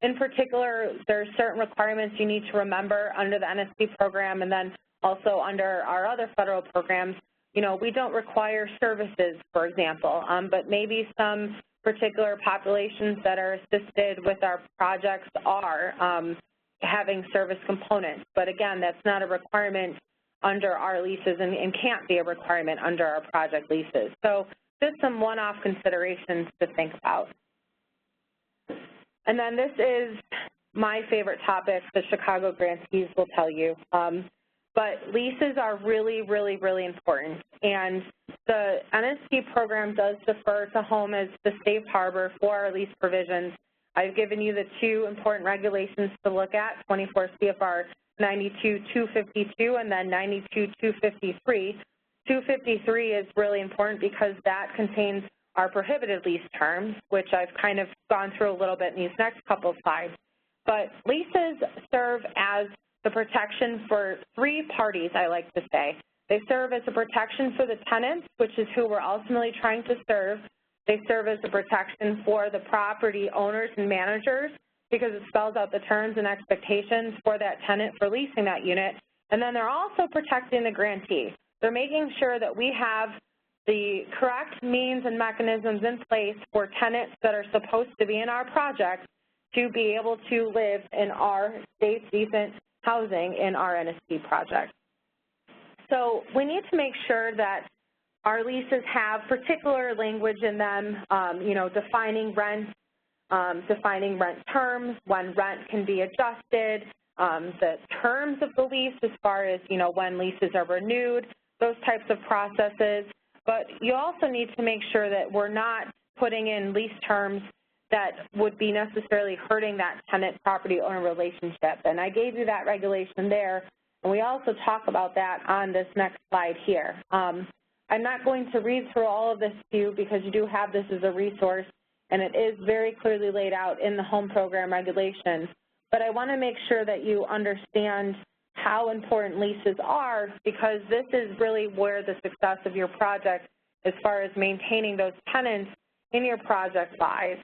In particular, there are certain requirements you need to remember under the NSP program and then also under our other federal programs. You know, we don't require services, for example, but maybe some particular populations that are assisted with our projects are having service components. But again, that's not a requirement under our leases and can't be a requirement under our project leases. So just some one-off considerations to think about. And then this is my favorite topic, the Chicago grantees will tell you. But leases are really, really, really important. And the NSP program does defer to home as the safe harbor for our lease provisions. I've given you the two important regulations to look at, 24 CFR 92-252 and then 92-253. 253 is really important because that contains our prohibited lease terms, which I've kind of gone through a little bit in these next couple of slides. But leases serve as the protection for three parties, I like to say. They serve as a protection for the tenants, which is who we're ultimately trying to serve. They serve as a protection for the property owners and managers because it spells out the terms and expectations for that tenant for leasing that unit. And then they're also protecting the grantee. They're making sure that we have the correct means and mechanisms in place for tenants that are supposed to be in our project to be able to live in our safe, decent housing in our NSP project. So we need to make sure that Our leases have particular language in them, you know, defining rent terms, when rent can be adjusted, the terms of the lease as far as, you know, when leases are renewed, those types of processes. But you also need to make sure that we're not putting in lease terms that would be necessarily hurting that tenant-property owner relationship. And I gave you that regulation there, and we also talk about that on this next slide here. I'm not going to read through all of this to you because you do have this as a resource, and it is very clearly laid out in the home program regulations. But I want to make sure that you understand how important leases are, because this is really where the success of your project as far as maintaining those tenants in your project lies.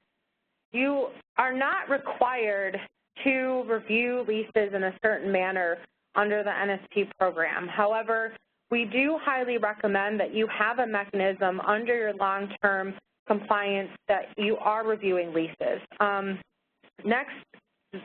You are not required to review leases in a certain manner under the NSP program. However, we do highly recommend that you have a mechanism under your long-term compliance that you are reviewing leases. Next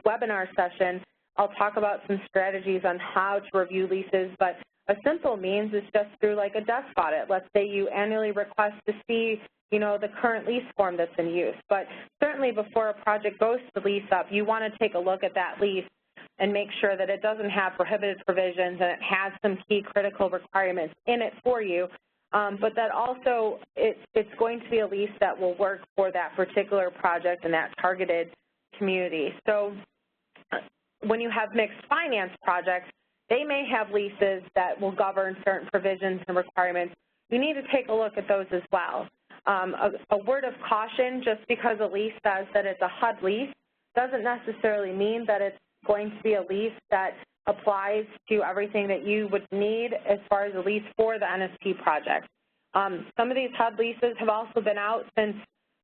webinar session, I'll talk about some strategies on how to review leases, but a simple means is just through like a desk audit. Let's say you annually request to see, you know, the current lease form that's in use. But certainly before a project goes to lease up, you want to take a look at that lease and make sure that it doesn't have prohibited provisions and it has some key critical requirements in it for you, but that also it's going to be a lease that will work for that particular project and that targeted community. So when you have mixed finance projects, they may have leases that will govern certain provisions and requirements. You need to take a look at those as well. A word of caution, just because a lease says that it's a HUD lease doesn't necessarily mean that it's going to be a lease that applies to everything that you would need as far as a lease for the NSP project. Some of these HUD leases have also been out since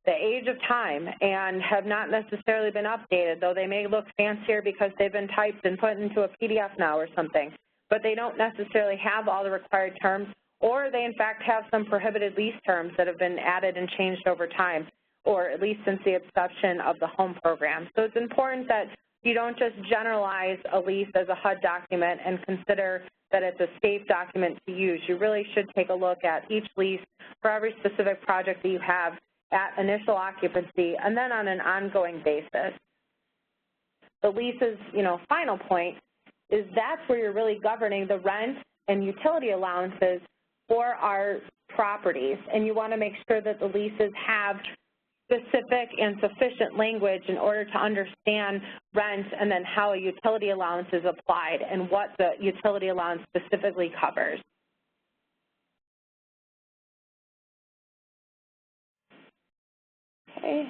the age of time and have not necessarily been updated, though they may look fancier because they've been typed and put into a PDF now or something, but they don't necessarily have all the required terms, or they in fact have some prohibited lease terms that have been added and changed over time, or at least since the inception of the home program. So it's important that you don't just generalize a lease as a HUD document and consider that it's a safe document to use. You really should take a look at each lease for every specific project that you have at initial occupancy and then on an ongoing basis. The lease's, you know, final point is that's where you're really governing the rent and utility allowances for our properties, and you want to make sure that the leases have specific and sufficient language in order to understand rent and then how a utility allowance is applied and what the utility allowance specifically covers. Okay.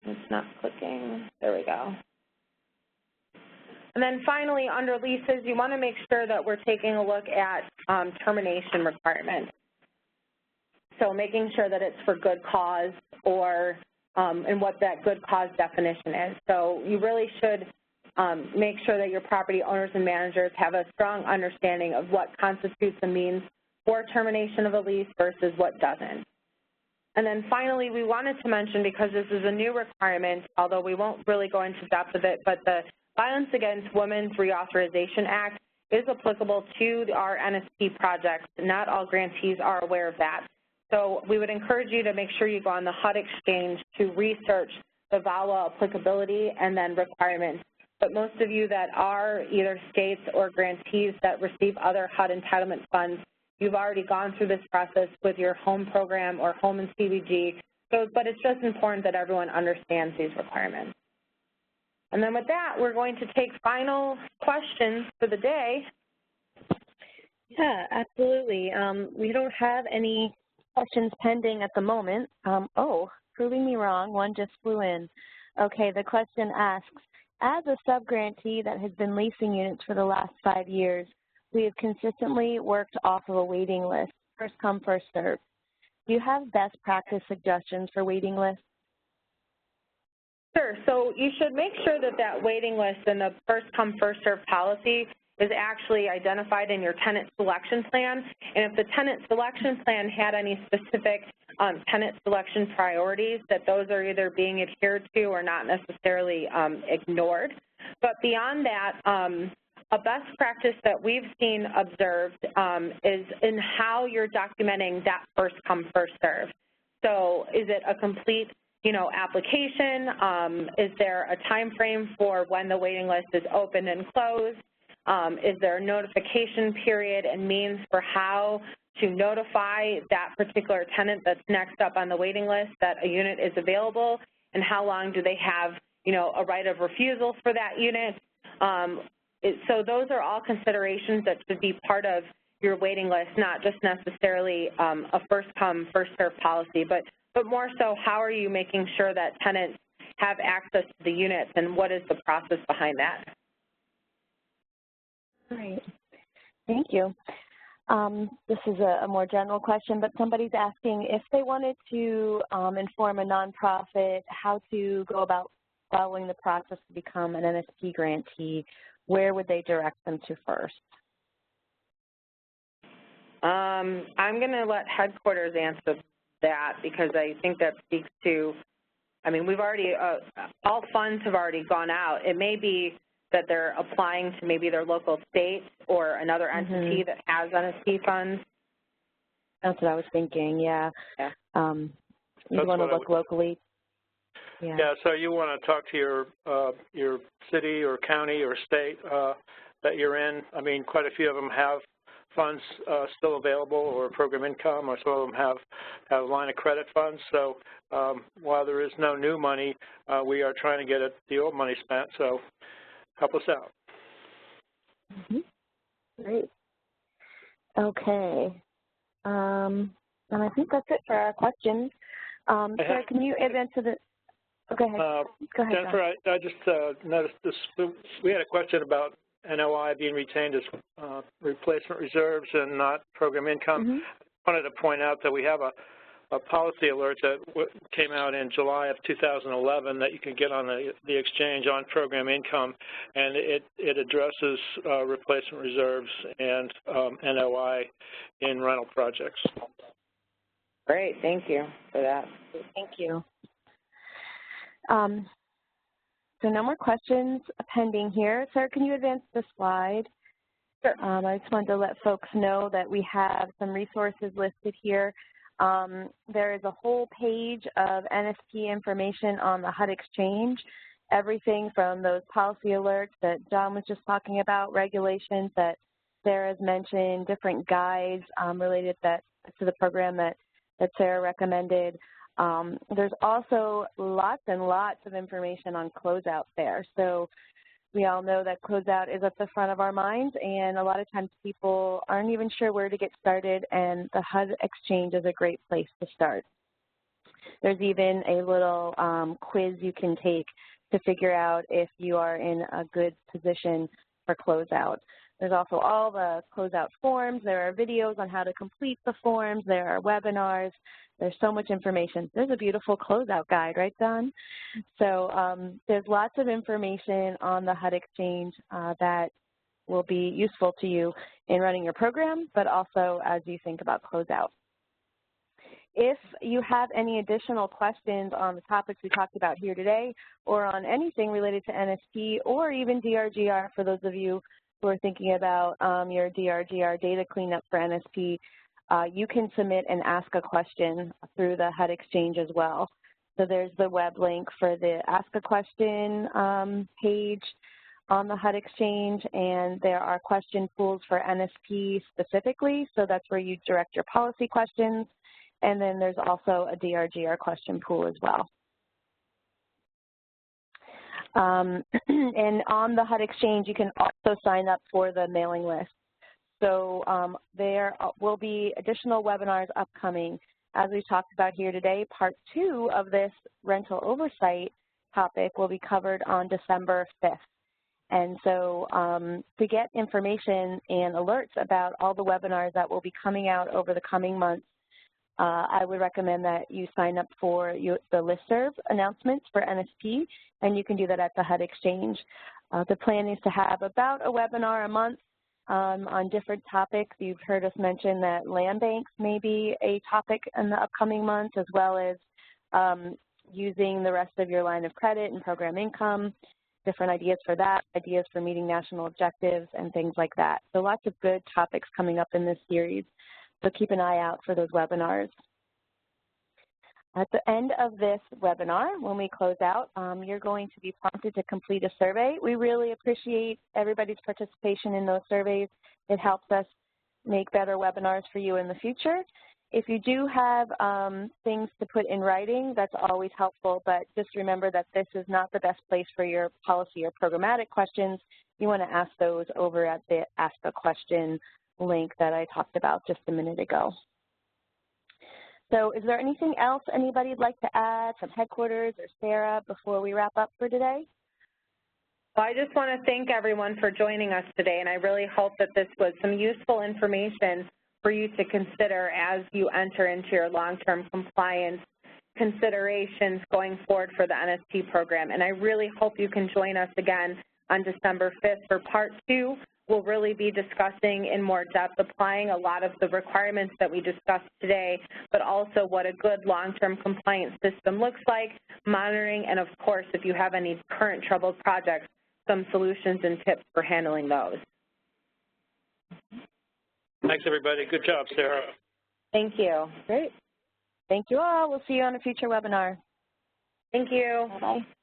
It's not clicking. There we go. And then finally, under leases, you want to make sure that we're taking a look at termination requirements. So making sure that it's for good cause or and what that good cause definition is. So you really should make sure that your property owners and managers have a strong understanding of what constitutes a means for termination of a lease versus what doesn't. And then finally, we wanted to mention, because this is a new requirement, although we won't really go into depth of it, but the Violence Against Women's Reauthorization Act is applicable to our NSP projects. Not all grantees are aware of that. So we would encourage you to make sure you go on the HUD exchange to research the VAWA applicability and then requirements. But most of you that are either states or grantees that receive other HUD entitlement funds, you've already gone through this process with your home program or home and CBG. So, but it's just important that everyone understands these requirements. And then with that, we're going to take final questions for the day. Yeah, absolutely. We don't have any questions pending at the moment. Oh, proving me wrong, one just flew in. Okay, the question asks, as a subgrantee that has been leasing units for the last 5 years, we have consistently worked off of a waiting list, first come, first served. Do you have best practice suggestions for waiting lists? Sure. So you should make sure that that waiting list and the first come, first served policy is actually identified in your tenant selection plan. And if the tenant selection plan had any specific tenant selection priorities, that those are either being adhered to or not necessarily ignored. But beyond that, a best practice that we've seen observed is in how you're documenting that first come, first serve. So is it a complete, application? Is there a time frame for when the waiting list is open and closed? Is there a notification period and means for how to notify that particular tenant that's next up on the waiting list that a unit is available? And how long do they have, a right of refusal for that unit? So those are all considerations that should be part of your waiting list, not just necessarily a first come, first served policy, but more so how are you making sure that tenants have access to the units and what is the process behind that? Great. Thank you. This is a more general question, but somebody's asking if they wanted to inform a nonprofit how to go about following the process to become an NSP grantee, where would they direct them to first? I'm going to let headquarters answer that because I think that speaks to, we've already, all funds have already gone out. It may be that they're applying to maybe their local state or another entity that has NSP funds. That's what I was thinking, yeah. You want to look locally. Yeah, so you want to talk to your city or county or state that you're in. Quite a few of them have funds still available or program income, or some of them have line of credit funds. So while there is no new money, we are trying to get the old money spent, so help us out. Great. Okay. And I think that's it for our questions. Sarah, can you advance to the... Go ahead. Go ahead, Jennifer, I just noticed this. We had a question about NOI being retained as replacement reserves and not program income. I wanted to point out that we have a policy alert that came out in July of 2011 that you can get on the exchange on program income, and it addresses replacement reserves and NOI in rental projects. Great, thank you for that. Thank you. So no more questions pending here. Sarah, can you advance the slide? Sure. I just wanted to let folks know that we have some resources listed here. There is a whole page of NSP information on the HUD exchange, everything from those policy alerts that John was just talking about, regulations that Sarah's mentioned, different guides related to the program that Sarah recommended. There's also lots and lots of information on closeout there. So we all know that closeout is at the front of our minds, and a lot of times people aren't even sure where to get started, and the HUD exchange is a great place to start. There's even a little quiz you can take to figure out if you are in a good position for closeout. There's also all the closeout forms. There are videos on how to complete the forms. There are webinars. There's so much information. There's a beautiful closeout guide, right, Don? So there's lots of information on the HUD exchange that will be useful to you in running your program, but also as you think about closeout. If you have any additional questions on the topics we talked about here today, or on anything related to NSP or even DRGR, for those of you who are thinking about your DRGR data cleanup for NSP, you can submit and ask a question through the HUD exchange as well. So there's the web link for the Ask a Question page on the HUD exchange, and there are question pools for NSP specifically, so that's where you direct your policy questions. And then there's also a DRGR question pool as well. And on the HUD exchange, you can also sign up for the mailing list. So there will be additional webinars upcoming. As we talked about here today, part 2 of this rental oversight topic will be covered on December 5th. And so to get information and alerts about all the webinars that will be coming out over the coming months, I would recommend that you sign up for the listserv announcements for NSP, and you can do that at the HUD exchange. The plan is to have about a webinar a month on different topics. You've heard us mention that land banks may be a topic in the upcoming months, as well as using the rest of your line of credit and program income. different ideas for that, ideas for meeting national objectives, and things like that. So lots of good topics coming up in this series. So keep an eye out for those webinars. At the end of this webinar, when we close out, you're going to be prompted to complete a survey. We really appreciate everybody's participation in those surveys. It helps us make better webinars for you in the future. If you do have things to put in writing, that's always helpful, but just remember that this is not the best place for your policy or programmatic questions. You want to ask those over at the Ask a Question link that I talked about just a minute ago. So is there anything else anybody'd like to add from headquarters or Sarah before we wrap up for today? Well, I just want to thank everyone for joining us today, and I really hope that this was some useful information for you to consider as you enter into your long-term compliance considerations going forward for the NSP program. And I really hope you can join us again on December 5th for Part 2. We'll really be discussing in more depth, applying a lot of the requirements that we discussed today, but also what a good long-term compliance system looks like, monitoring, and of course, if you have any current troubled projects, some solutions and tips for handling those. Thanks, everybody. Good job, Sarah. Thank you. Great. Thank you all. We'll see you on a future webinar. Thank you. Bye-bye.